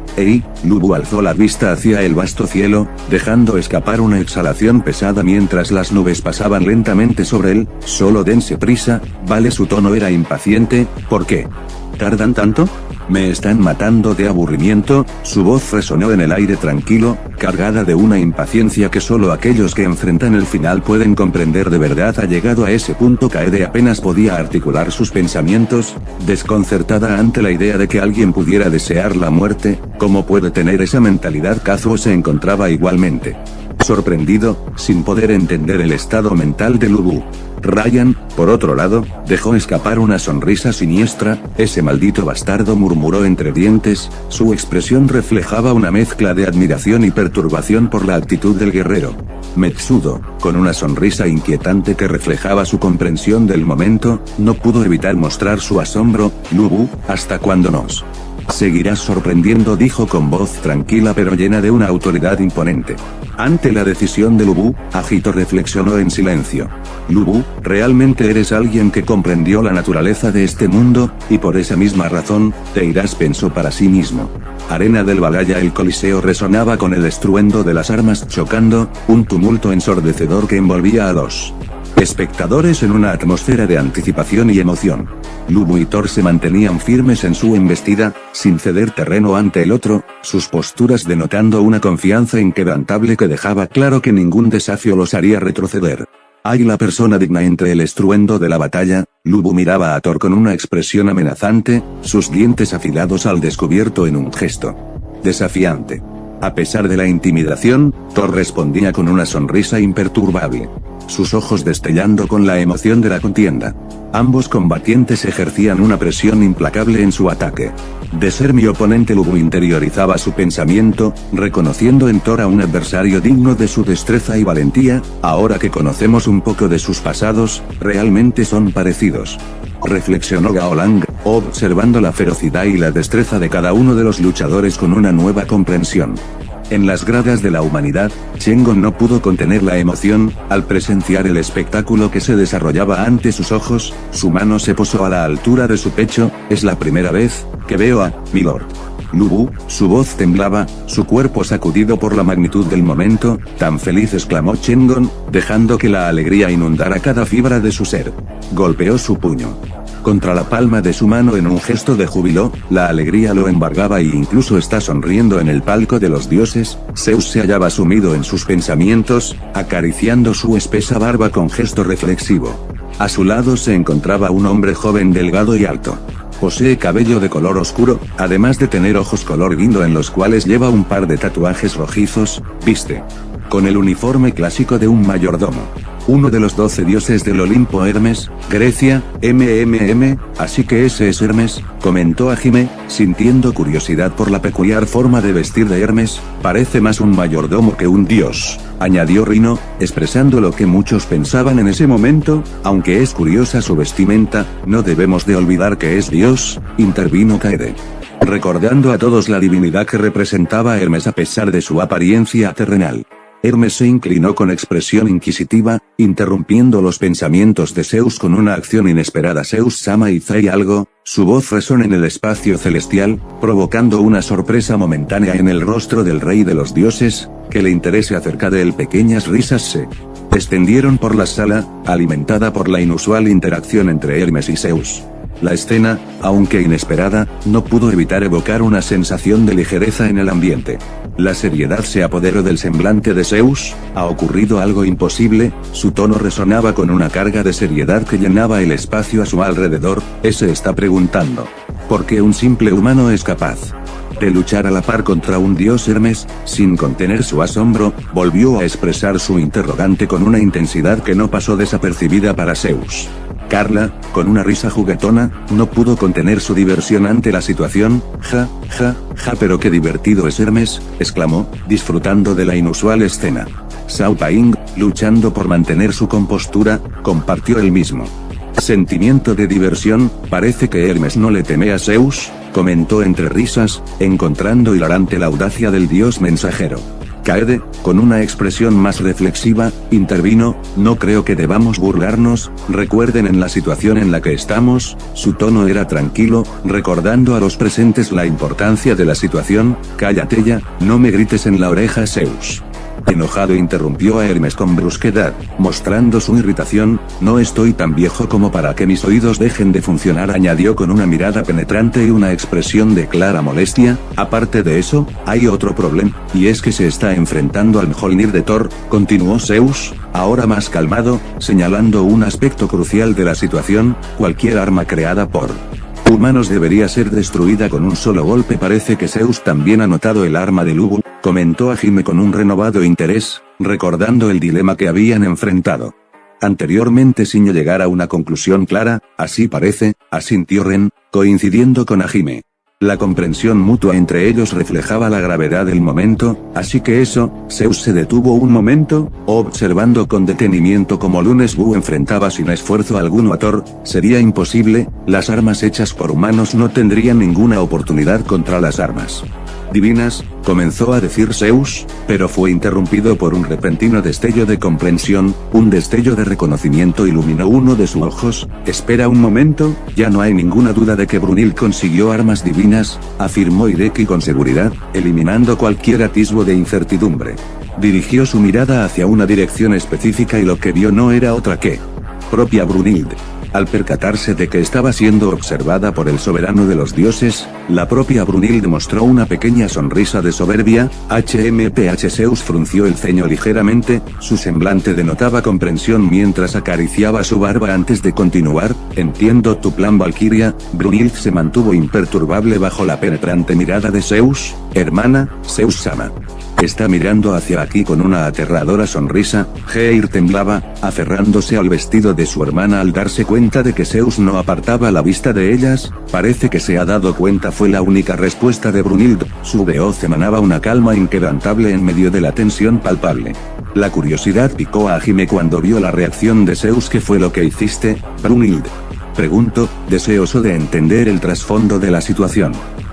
Lu Bu alzó la vista hacia el vasto cielo, dejando escapar una exhalación pesada mientras las nubes pasaban lentamente sobre él. Solo dense prisa, ¿vale? Su tono era impaciente. ¿Por qué tardan tanto? Me están matando de aburrimiento. Su voz resonó en el aire tranquilo, cargada de una impaciencia que solo aquellos que enfrentan el final pueden comprender de verdad. Ha llegado a ese punto. Kaede apenas podía articular sus pensamientos, desconcertada ante la idea de que alguien pudiera desear la muerte. ¿Cómo puede tener esa mentalidad? Kazuo se encontraba igualmente sorprendido, sin poder entender el estado mental de Lu Bu. Ryan, por otro lado, dejó escapar una sonrisa siniestra. Ese maldito bastardo, murmuró entre dientes, su expresión reflejaba una mezcla de admiración y perturbación por la actitud del guerrero. Metsudo, con una sonrisa inquietante que reflejaba su comprensión del momento, no pudo evitar mostrar su asombro. Lu Bu, ¿hasta cuándo nos seguirás sorprendiendo?, dijo con voz tranquila pero llena de una autoridad imponente. Ante la decisión de Lu Bu, Agito reflexionó en silencio. Lu Bu, realmente eres alguien que comprendió la naturaleza de este mundo, y por esa misma razón, te irás, pensó para sí mismo. Arena del Valhalla. El coliseo resonaba con el estruendo de las armas chocando, un tumulto ensordecedor que envolvía a los espectadores en una atmósfera de anticipación y emoción. Lu Bu y Thor se mantenían firmes en su embestida, sin ceder terreno ante el otro, sus posturas denotando una confianza inquebrantable que dejaba claro que ningún desafío los haría retroceder. ¿Hay la persona digna? Entre el estruendo de la batalla, Lu Bu miraba a Thor con una expresión amenazante, sus dientes afilados al descubierto en un gesto desafiante. A pesar de la intimidación, Thor respondía con una sonrisa imperturbable, sus ojos destellando con la emoción de la contienda. Ambos combatientes ejercían una presión implacable en su ataque. De ser mi oponente, Lu Bu interiorizaba su pensamiento, reconociendo en Thor a un adversario digno de su destreza y valentía. Ahora que conocemos un poco de sus pasados, realmente son parecidos, reflexionó Gao Lang, observando la ferocidad y la destreza de cada uno de los luchadores con una nueva comprensión. En las gradas de la humanidad, Shengon no pudo contener la emoción, al presenciar el espectáculo que se desarrollaba ante sus ojos. Su mano se posó a la altura de su pecho. Es la primera vez que veo a Milord Lu Bu. Su voz temblaba, su cuerpo sacudido por la magnitud del momento. Tan feliz, exclamó Shengon, dejando que la alegría inundara cada fibra de su ser. Golpeó su puño contra la palma de su mano en un gesto de júbilo. La alegría lo embargaba y incluso está sonriendo en el palco de los dioses. Zeus se hallaba sumido en sus pensamientos, acariciando su espesa barba con gesto reflexivo. A su lado se encontraba un hombre joven, delgado y alto. Posee cabello de color oscuro, además de tener ojos color guindo en los cuales lleva un par de tatuajes rojizos. Viste con el uniforme clásico de un mayordomo. Uno de los 12 dioses del Olimpo. Hermes, Grecia, así que ese es Hermes, comentó Hajime, sintiendo curiosidad por la peculiar forma de vestir de Hermes. Parece más un mayordomo que un dios, añadió Rino, expresando lo que muchos pensaban en ese momento. Aunque es curiosa su vestimenta, no debemos de olvidar que es dios, intervino Kaede, recordando a todos la divinidad que representaba a Hermes a pesar de su apariencia terrenal. Hermes se inclinó con expresión inquisitiva, interrumpiendo los pensamientos de Zeus con una acción inesperada. Zeus-sama, ¿hice algo? Su voz resonó en el espacio celestial, provocando una sorpresa momentánea en el rostro del rey de los dioses, que le interese acerca de él. Pequeñas risas se extendieron por la sala, alimentada por la inusual interacción entre Hermes y Zeus. La escena, aunque inesperada, no pudo evitar evocar una sensación de ligereza en el ambiente. La seriedad se apoderó del semblante de Zeus. ¿Ha ocurrido algo imposible? Su tono resonaba con una carga de seriedad que llenaba el espacio a su alrededor. Se está preguntando ¿por qué un simple humano es capaz de luchar a la par contra un dios? Hermes, sin contener su asombro, volvió a expresar su interrogante con una intensidad que no pasó desapercibida para Zeus. Carla, con una risa juguetona, no pudo contener su diversión ante la situación. Ja, pero qué divertido es Hermes, exclamó, disfrutando de la inusual escena. Shao Paing, luchando por mantener su compostura, compartió el mismo sentimiento de diversión. Parece que Hermes no le teme a Zeus, comentó entre risas, encontrando hilarante la audacia del dios mensajero. Kaede, con una expresión más reflexiva, intervino, no creo que debamos burlarnos, recuerden en la situación en la que estamos, su tono era tranquilo, recordando a los presentes la importancia de la situación, cállate ya, no me grites en la oreja Zeus. Enojado interrumpió a Hermes con brusquedad, mostrando su irritación, no estoy tan viejo como para que mis oídos dejen de funcionar, añadió con una mirada penetrante y una expresión de clara molestia, aparte de eso, hay otro problema, y es que se está enfrentando al Mjolnir de Thor, continuó Zeus, ahora más calmado, señalando un aspecto crucial de la situación, cualquier arma creada por humanos debería ser destruida con un solo golpe. Parece que Zeus también ha notado el arma de Lubu, comentó a Hime con un renovado interés, recordando el dilema que habían enfrentado anteriormente sin llegar a una conclusión clara, así parece, asintió Ren, coincidiendo con Hime. La comprensión mutua entre ellos reflejaba la gravedad del momento, así que eso, Zeus se detuvo un momento, observando con detenimiento cómo Lunes-Bu enfrentaba sin esfuerzo alguno a Thor, sería imposible, las armas hechas por humanos no tendrían ninguna oportunidad contra las armas divinas, comenzó a decir Zeus, pero fue interrumpido por un repentino destello de comprensión, un destello de reconocimiento iluminó uno de sus ojos, espera un momento, ya no hay ninguna duda de que Brunhild consiguió armas divinas, afirmó Hideki con seguridad, eliminando cualquier atisbo de incertidumbre. Dirigió su mirada hacia una dirección específica y lo que vio no era otra que propia Brunhild. Al percatarse de que estaba siendo observada por el soberano de los dioses, la propia Brunhild mostró una pequeña sonrisa de soberbia, Zeus frunció el ceño ligeramente, su semblante denotaba comprensión mientras acariciaba su barba antes de continuar, entiendo tu plan Valkyria. Brunhild se mantuvo imperturbable bajo la penetrante mirada de Zeus, hermana, Zeus-sama. Está mirando hacia aquí con una aterradora sonrisa, Geir temblaba, aferrándose al vestido de su hermana al darse cuenta de que Zeus no apartaba la vista de ellas, parece que se ha dado cuenta fue la única respuesta de Brunhild, su voz emanaba una calma inquebrantable en medio de la tensión palpable. La curiosidad picó a Hime cuando vio la reacción de Zeus. ¿Qué fue lo que hiciste, Brunhild?, preguntó, deseoso de entender el trasfondo de la situación.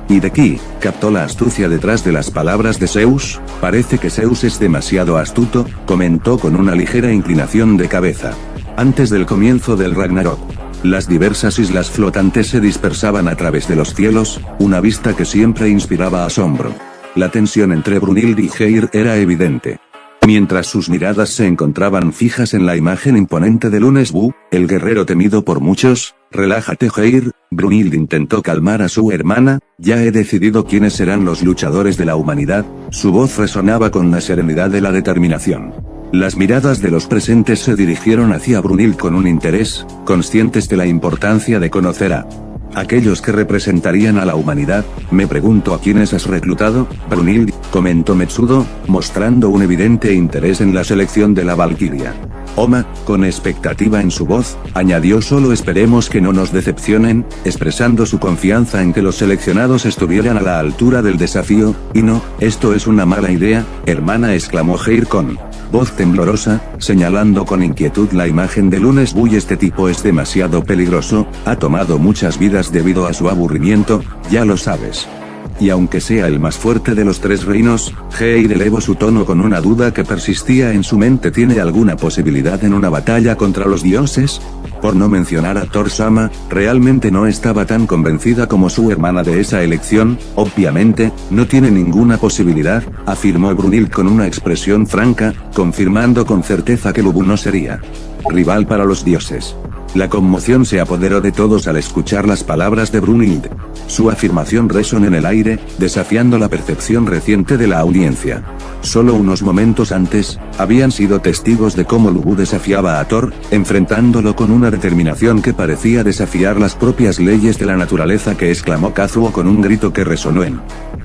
Hideki captó la astucia detrás de las palabras de Zeus, parece que Zeus es demasiado astuto, comentó con una ligera inclinación de cabeza. Antes del comienzo del Ragnarok, las diversas islas flotantes se dispersaban a través de los cielos, una vista que siempre inspiraba asombro. La tensión entre Brunhild y Geir era evidente. Mientras sus miradas se encontraban fijas en la imagen imponente de Lunes-Bu, el guerrero temido por muchos, relájate Geir, Brunhild intentó calmar a su hermana, ya he decidido quiénes serán los luchadores de la humanidad, su voz resonaba con la serenidad de la determinación. Las miradas de los presentes se dirigieron hacia Brunhild con un interés, conscientes de la importancia de conocer a aquellos que representarían a la humanidad. Me pregunto a quiénes has reclutado, Brunhild, comentó Metsudo, mostrando un evidente interés en la selección de la Valkyria. Oma, con expectativa en su voz, añadió solo esperemos que no nos decepcionen, expresando su confianza en que los seleccionados estuvieran a la altura del desafío, y no, esto es una mala idea, hermana, exclamó Geir con voz temblorosa, señalando con inquietud la imagen de Lunes-Bu. Este tipo es demasiado peligroso, ha tomado muchas vidas debido a su aburrimiento, ya lo sabes. Y aunque sea el más fuerte de los tres reinos, Geir elevó su tono con una duda que persistía en su mente. ¿Tiene alguna posibilidad en una batalla contra los dioses? Por no mencionar a Thor-sama, realmente no estaba tan convencida como su hermana de esa elección, obviamente, no tiene ninguna posibilidad, afirmó Brunhild con una expresión franca, confirmando con certeza que Lubu no sería rival para los dioses. La conmoción se apoderó de todos al escuchar las palabras de Brunhild. Su afirmación resonó en el aire, desafiando la percepción reciente de la audiencia. Solo unos momentos antes, habían sido testigos de cómo Lubu desafiaba a Thor, enfrentándolo con una determinación que parecía desafiar las propias leyes de la naturaleza, que exclamó Kazuo con un grito que resonó en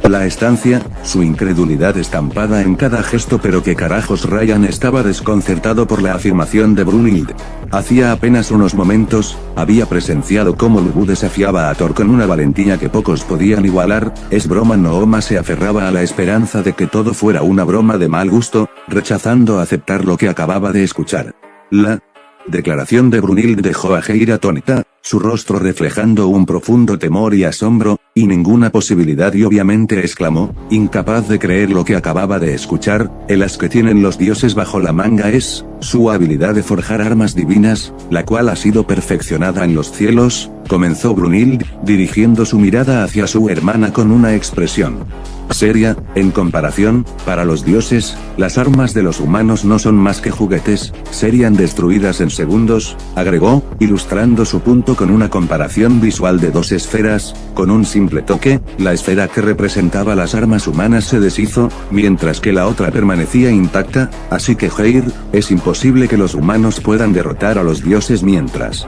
la estancia, su incredulidad estampada en cada gesto. Pero qué carajos, Ryan estaba desconcertado por la afirmación de Brunhild. Hacía apenas unos momentos, había presenciado cómo Lubu desafiaba a Thor con una valentía que pocos podían igualar. Es broma, no. Oma se aferraba a la esperanza de que todo fuera una broma de mal gusto, rechazando aceptar lo que acababa de escuchar. La declaración de Brunhilde dejó a Geir atónita, su rostro reflejando un profundo temor y asombro, y ninguna posibilidad y obviamente exclamó, incapaz de creer lo que acababa de escuchar, el as que tienen los dioses bajo la manga es, su habilidad de forjar armas divinas, la cual ha sido perfeccionada en los cielos, comenzó Brunhilde, dirigiendo su mirada hacia su hermana con una expresión seria. En comparación, para los dioses, las armas de los humanos no son más que juguetes, serían destruidas en segundos, agregó, ilustrando su punto con una comparación visual de dos esferas. Con un simple toque, la esfera que representaba las armas humanas se deshizo, mientras que la otra permanecía intacta, así que Geir, es imposible que los humanos puedan derrotar a los dioses mientras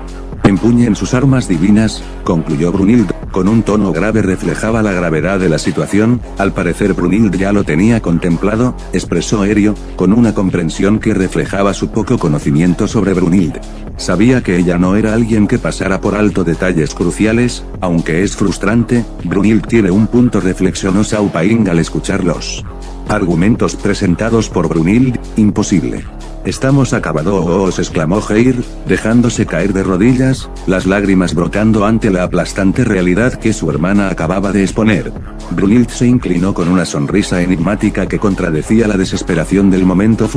empuñen sus armas divinas, concluyó Brunhilde, con un tono grave reflejaba la gravedad de la situación. Al parecer Brunhilde ya lo tenía contemplado, expresó Erio, con una comprensión que reflejaba su poco conocimiento sobre Brunhilde. Sabía que ella no era alguien que pasara por alto detalles cruciales, aunque es frustrante, Brunhilde tiene un punto, reflexionó Xiaopaing al escuchar los argumentos presentados por Brunhilde. Imposible. Estamos acabados, exclamó Geir, dejándose caer de rodillas, las lágrimas brotando ante la aplastante realidad que su hermana acababa de exponer. Brunhilde se inclinó con una sonrisa enigmática que contradecía la desesperación del momento.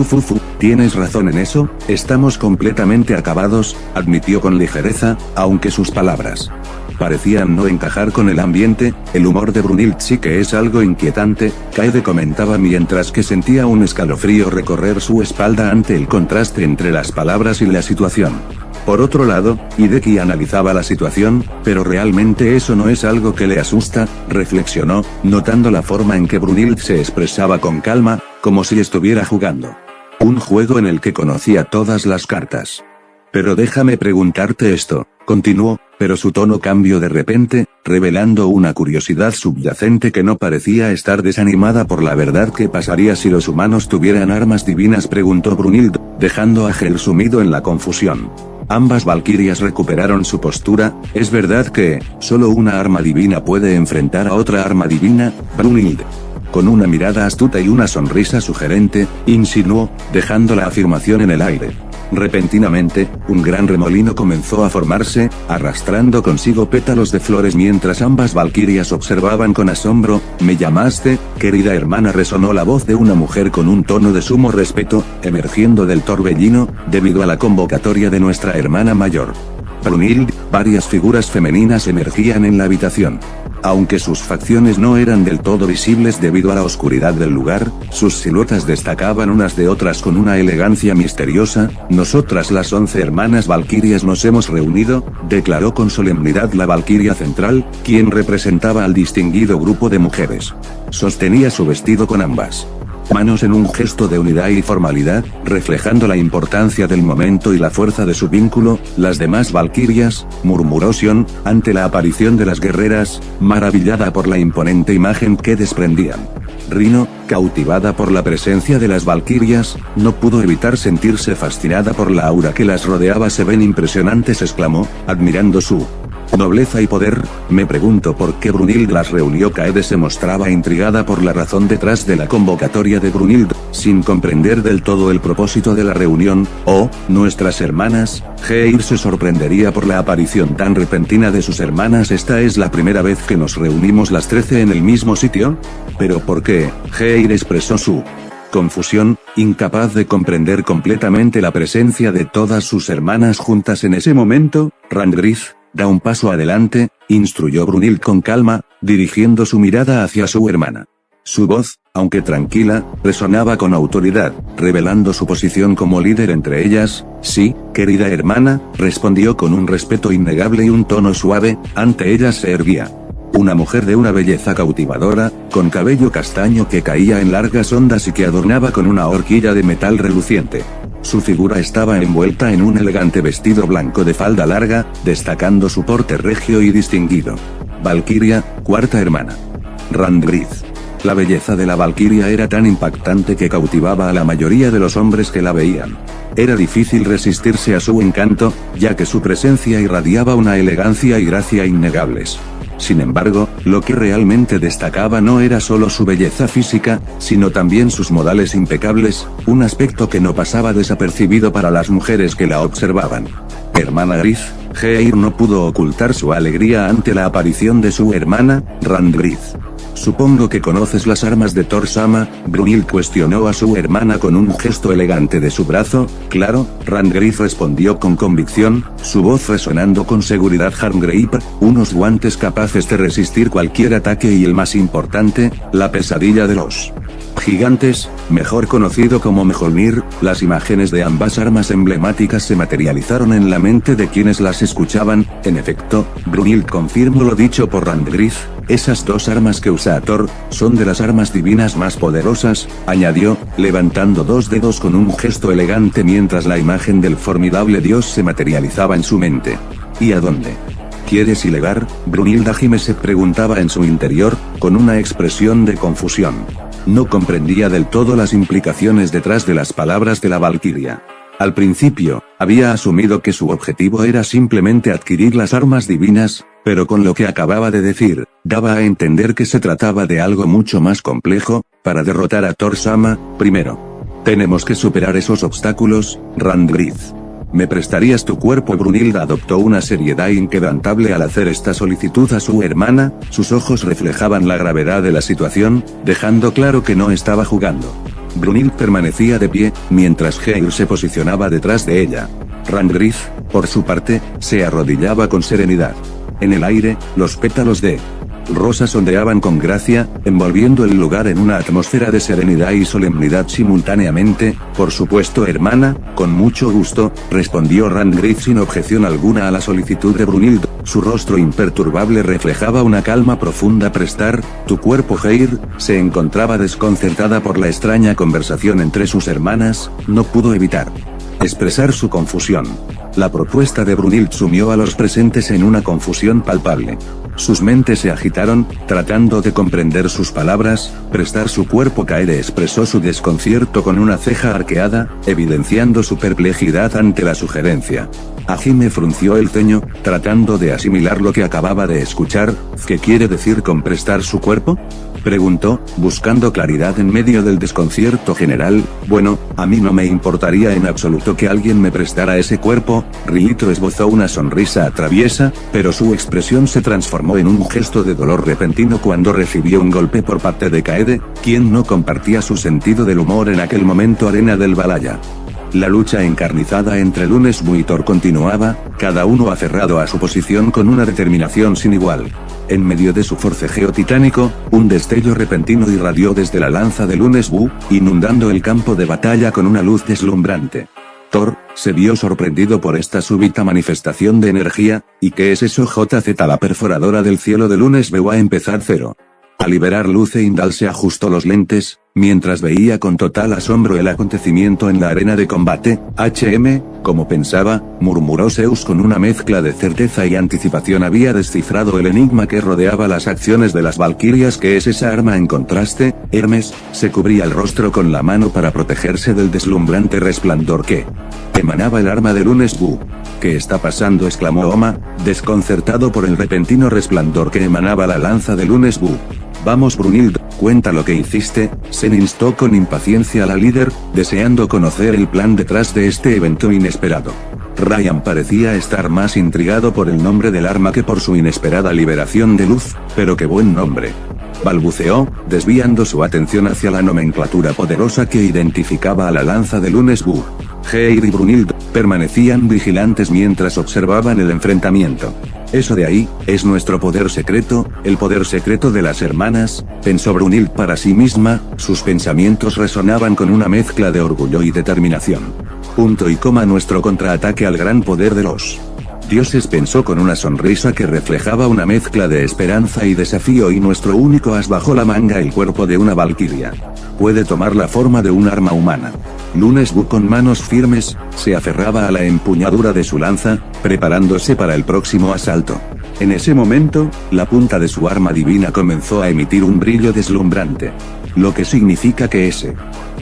Tienes razón en eso, estamos completamente acabados, admitió con ligereza, aunque sus palabras parecían no encajar con el ambiente. El humor de Brunhilde sí que es algo inquietante, Kaede comentaba mientras que sentía un escalofrío recorrer su espalda ante el contraste entre las palabras y la situación. Por otro lado, Hideki analizaba la situación, pero realmente eso no es algo que le asusta, reflexionó, notando la forma en que Brunhilde se expresaba con calma, como si estuviera jugando un juego en el que conocía todas las cartas. Pero déjame preguntarte esto, continuó, pero su tono cambió de repente, revelando una curiosidad subyacente que no parecía estar desanimada por la verdad. ¿Qué pasaría si los humanos tuvieran armas divinas?, preguntó Brunhilde, dejando a Geir sumido en la confusión. Ambas valquirias recuperaron su postura. ¿Es verdad que solo una arma divina puede enfrentar a otra arma divina, Brunhilde? Con una mirada astuta y una sonrisa sugerente, insinuó, dejando la afirmación en el aire. Repentinamente, un gran remolino comenzó a formarse, arrastrando consigo pétalos de flores mientras ambas valquirias observaban con asombro. ¿Me llamaste, querida hermana?, resonó la voz de una mujer con un tono de sumo respeto, emergiendo del torbellino, debido a la convocatoria de nuestra hermana mayor. Brunhilde, varias figuras femeninas emergían en la habitación. Aunque sus facciones no eran del todo visibles debido a la oscuridad del lugar, sus siluetas destacaban unas de otras con una elegancia misteriosa. Nosotras las 11 hermanas valquirias nos hemos reunido, declaró con solemnidad la valquiria central, quien representaba al distinguido grupo de mujeres. Sostenía su vestido con ambas manos en un gesto de unidad y formalidad, reflejando la importancia del momento y la fuerza de su vínculo. Las demás valquirias, murmuró Sion, ante la aparición de las guerreras, maravillada por la imponente imagen que desprendían. Rino, cautivada por la presencia de las valquirias, no pudo evitar sentirse fascinada por la aura que las rodeaba. Se ven impresionantes, exclamó, admirando su nobleza y poder. Me pregunto por qué Brunhilde las reunió. Kaede se mostraba intrigada por la razón detrás de la convocatoria de Brunhilde, sin comprender del todo el propósito de la reunión. Oh, nuestras hermanas. Geir se sorprendería por la aparición tan repentina de sus hermanas. ¿Esta es la primera vez que nos reunimos las 13 en el mismo sitio? ¿Pero por qué? Geir expresó su confusión, incapaz de comprender completamente la presencia de todas sus hermanas juntas en ese momento. Randgriff, da un paso adelante, instruyó Brunhilde con calma, dirigiendo su mirada hacia su hermana. Su voz, aunque tranquila, resonaba con autoridad, revelando su posición como líder entre ellas. Sí, querida hermana, respondió con un respeto innegable y un tono suave. Ante ellas se erguía una mujer de una belleza cautivadora, con cabello castaño que caía en largas ondas y que adornaba con una horquilla de metal reluciente. Su figura estaba envuelta en un elegante vestido blanco de falda larga, destacando su porte regio y distinguido. Valquiria, cuarta hermana. Randgriff. La belleza de la valquiria era tan impactante que cautivaba a la mayoría de los hombres que la veían. Era difícil resistirse a su encanto, ya que su presencia irradiaba una elegancia y gracia innegables. Sin embargo, lo que realmente destacaba no era solo su belleza física, sino también sus modales impecables, un aspecto que no pasaba desapercibido para las mujeres que la observaban. Hermana Griff, Heir no pudo ocultar su alegría ante la aparición de su hermana, Randgriff. Supongo que conoces las armas de Thor-sama, Brunhild cuestionó a su hermana con un gesto elegante de su brazo. Claro, Randgriff respondió con convicción, su voz resonando con seguridad. Harmgreip, unos guantes capaces de resistir cualquier ataque y el más importante, la pesadilla de los gigantes, mejor conocido como Mjolnir. Las imágenes de ambas armas emblemáticas se materializaron en la mente de quienes las escuchaban. En efecto, Brunhild confirmó lo dicho por Randgriff, esas dos armas que usa Thor, son de las armas divinas más poderosas, añadió, levantando dos dedos con un gesto elegante mientras la imagen del formidable dios se materializaba en su mente. ¿Y a dónde quieres llegar? Brunhilda Gime se preguntaba en su interior, con una expresión de confusión. No comprendía del todo las implicaciones detrás de las palabras de la valquiria. Al principio, había asumido que su objetivo era simplemente adquirir las armas divinas, pero con lo que acababa de decir, daba a entender que se trataba de algo mucho más complejo. Para derrotar a Thor-sama, primero tenemos que superar esos obstáculos, Randgriff. ¿Me prestarías tu cuerpo? Brunhilda adoptó una seriedad inquebrantable al hacer esta solicitud a su hermana, sus ojos reflejaban la gravedad de la situación, dejando claro que no estaba jugando. Brunhild permanecía de pie, mientras Heir se posicionaba detrás de ella. Randgriff, por su parte, se arrodillaba con serenidad. En el aire, los pétalos de rosas ondeaban con gracia, envolviendo el lugar en una atmósfera de serenidad y solemnidad simultáneamente. Por supuesto, hermana, con mucho gusto, respondió Randgriff sin objeción alguna a la solicitud de Brunhild. Su rostro imperturbable reflejaba una calma profunda. Prestar tu cuerpo. Heir se encontraba desconcertada por la extraña conversación entre sus hermanas, no pudo evitar expresar su confusión. La propuesta de Brunhild sumió a los presentes en una confusión palpable. Sus mentes se agitaron, tratando de comprender sus palabras. Prestar su cuerpo. Kaede expresó su desconcierto con una ceja arqueada, evidenciando su perplejidad ante la sugerencia. Hajime frunció el ceño, tratando de asimilar lo que acababa de escuchar. ¿Qué quiere decir con prestar su cuerpo?, preguntó, buscando claridad en medio del desconcierto general. Bueno, a mí no me importaría en absoluto que alguien me prestara ese cuerpo. Ryito esbozó una sonrisa traviesa, pero su expresión se transformó en un gesto de dolor repentino cuando recibió un golpe por parte de Kaede, quien no compartía su sentido del humor en aquel momento. Arena del Valhalla. La lucha encarnizada entre Lunesbu y Thor continuaba, cada uno aferrado a su posición con una determinación sin igual. En medio de su forcejeo titánico, un destello repentino irradió desde la lanza de Lunesbu, inundando el campo de batalla con una luz deslumbrante. Thor se vio sorprendido por esta súbita manifestación de energía. ¿Y qué es eso? JZ. La perforadora del cielo de Lunesbu a empezar cero. Al liberar luz, Heimdall se ajustó los lentes, mientras veía con total asombro el acontecimiento en la arena de combate. Como pensaba, murmuró Zeus con una mezcla de certeza y anticipación. Había descifrado el enigma que rodeaba las acciones de las valquirias. ¿Qué es esa arma? En contraste, Hermes se cubría el rostro con la mano para protegerse del deslumbrante resplandor que emanaba el arma de Lunesbu. ¿Qué está pasando?, exclamó Oma, desconcertado por el repentino resplandor que emanaba la lanza de Lunesbu. Vamos Brunhild, cuenta lo que hiciste. Se instó con impaciencia a la líder, deseando conocer el plan detrás de este evento inesperado. Ryan parecía estar más intrigado por el nombre del arma que por su inesperada liberación de luz. Pero qué buen nombre, balbuceó, desviando su atención hacia la nomenclatura poderosa que identificaba a la lanza de Lunesbu. Heir y Brunhild permanecían vigilantes mientras observaban el enfrentamiento. Eso de ahí, es nuestro poder secreto, el poder secreto de las hermanas, pensó Brunhild para sí misma. Sus pensamientos resonaban con una mezcla de orgullo y determinación. Punto y coma. Nuestro contraataque al gran poder de los dioses, pensó con una sonrisa que reflejaba una mezcla de esperanza y desafío. Y nuestro único as bajo la manga, el cuerpo de una valquiria. Puede tomar la forma de un arma humana. Lunesbu, con manos firmes, se aferraba a la empuñadura de su lanza, preparándose para el próximo asalto. En ese momento, la punta de su arma divina comenzó a emitir un brillo deslumbrante. Lo que significa que ese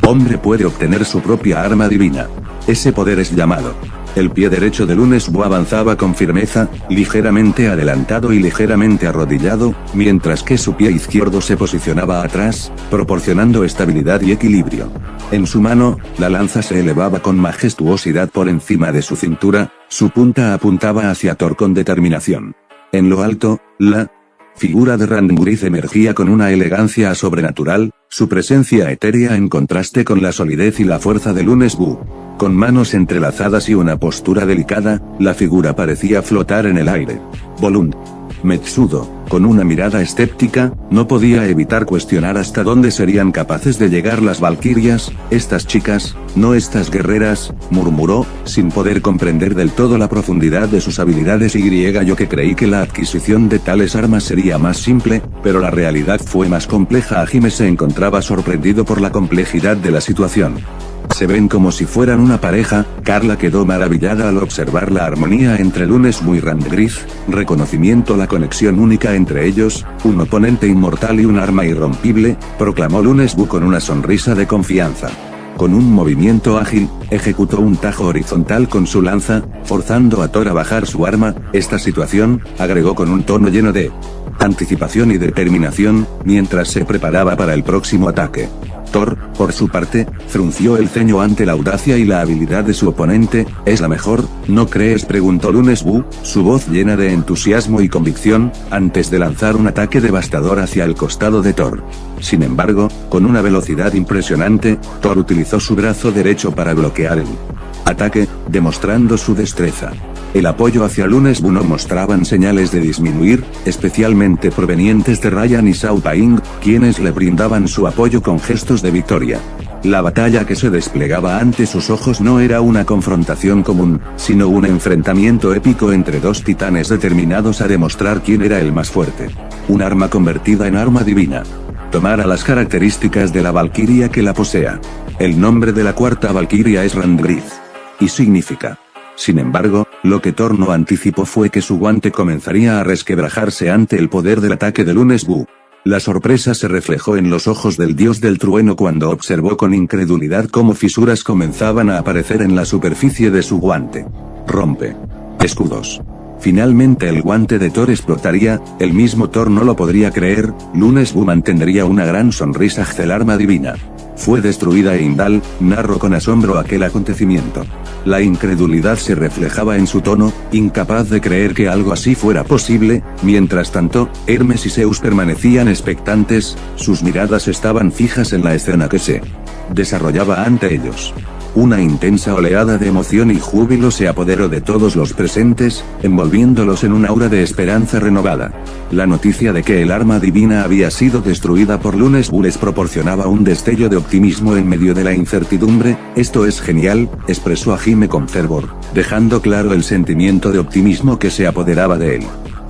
hombre puede obtener su propia arma divina. Ese poder es llamado El pie derecho de Lunes Wu avanzaba con firmeza, ligeramente adelantado y ligeramente arrodillado, mientras que su pie izquierdo se posicionaba atrás, proporcionando estabilidad y equilibrio. En su mano, la lanza se elevaba con majestuosidad por encima de su cintura, su punta apuntaba hacia Thor con determinación. En lo alto, la figura de Randgriz emergía con una elegancia sobrenatural, su presencia etérea en contraste con la solidez y la fuerza de Lunes Wu. Con manos entrelazadas y una postura delicada, la figura parecía flotar en el aire. Volund. Metsudo, con una mirada escéptica, no podía evitar cuestionar hasta dónde serían capaces de llegar las valquirias, estas chicas, no estas guerreras, murmuró, sin poder comprender del todo la profundidad de sus habilidades yo que creí que la adquisición de tales armas sería más simple, pero la realidad fue más compleja. Hajime se encontraba sorprendido por la complejidad de la situación. Se ven como si fueran una pareja. Carla quedó maravillada al observar la armonía entre Lunes Wu y Randgriz, reconocimiento la conexión única entre ellos, un oponente inmortal y un arma irrompible, proclamó Lunes Wu con una sonrisa de confianza. Con un movimiento ágil, ejecutó un tajo horizontal con su lanza, forzando a Thor a bajar su arma. Esta situación, agregó con un tono lleno de anticipación y determinación, mientras se preparaba para el próximo ataque. Thor, por su parte, frunció el ceño ante la audacia y la habilidad de su oponente. ¿Es la mejor, no crees?, preguntó Lunes Wu, su voz llena de entusiasmo y convicción, antes de lanzar un ataque devastador hacia el costado de Thor. Sin embargo, con una velocidad impresionante, Thor utilizó su brazo derecho para bloquear el ataque, demostrando su destreza. El apoyo hacia Lunes Wu no mostraban señales de disminuir, especialmente provenientes de Ryan y Shao Paing, quienes le brindaban su apoyo con gestos de victoria. La batalla que se desplegaba ante sus ojos no era una confrontación común, sino un enfrentamiento épico entre dos titanes determinados a demostrar quién era el más fuerte. Un arma convertida en arma divina. Tomara las características de la valquiria que la posea. El nombre de la cuarta valquiria es Randgriz. Y significa. Sin embargo, lo que Thor no anticipó fue que su guante comenzaría a resquebrajarse ante el poder del ataque de Lunes Wu. La sorpresa se reflejó en los ojos del dios del trueno cuando observó con incredulidad cómo fisuras comenzaban a aparecer en la superficie de su guante. Rompe escudos. Finalmente el guante de Thor explotaría. El mismo Thor no lo podría creer. Lunes Wu mantendría una gran sonrisa. El arma divina fue destruida e Indal narró con asombro aquel acontecimiento. La incredulidad se reflejaba en su tono, incapaz de creer que algo así fuera posible. Mientras tanto, Hermes y Zeus permanecían expectantes, sus miradas estaban fijas en la escena que se desarrollaba ante ellos. Una intensa oleada de emoción y júbilo se apoderó de todos los presentes, envolviéndolos en un aura de esperanza renovada. La noticia de que el arma divina había sido destruida por Lunes Wu les proporcionaba un destello de optimismo en medio de la incertidumbre. Esto es genial, expresó Hajime con fervor, dejando claro el sentimiento de optimismo que se apoderaba de él.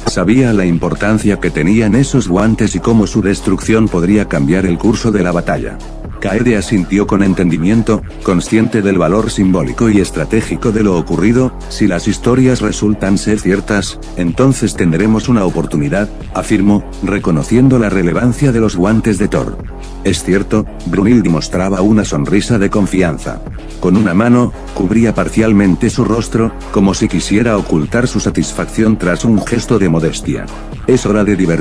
Sabía la importancia que tenían esos guantes y cómo su destrucción podría cambiar el curso de la batalla. Kaede asintió con entendimiento, consciente del valor simbólico y estratégico de lo ocurrido. Si las historias resultan ser ciertas, entonces tendremos una oportunidad, afirmó, reconociendo la relevancia de los guantes de Thor. Es cierto, Brunhilde mostraba una sonrisa de confianza. Con una mano, cubría parcialmente su rostro, como si quisiera ocultar su satisfacción tras un gesto de modestia. Es hora de divertirse.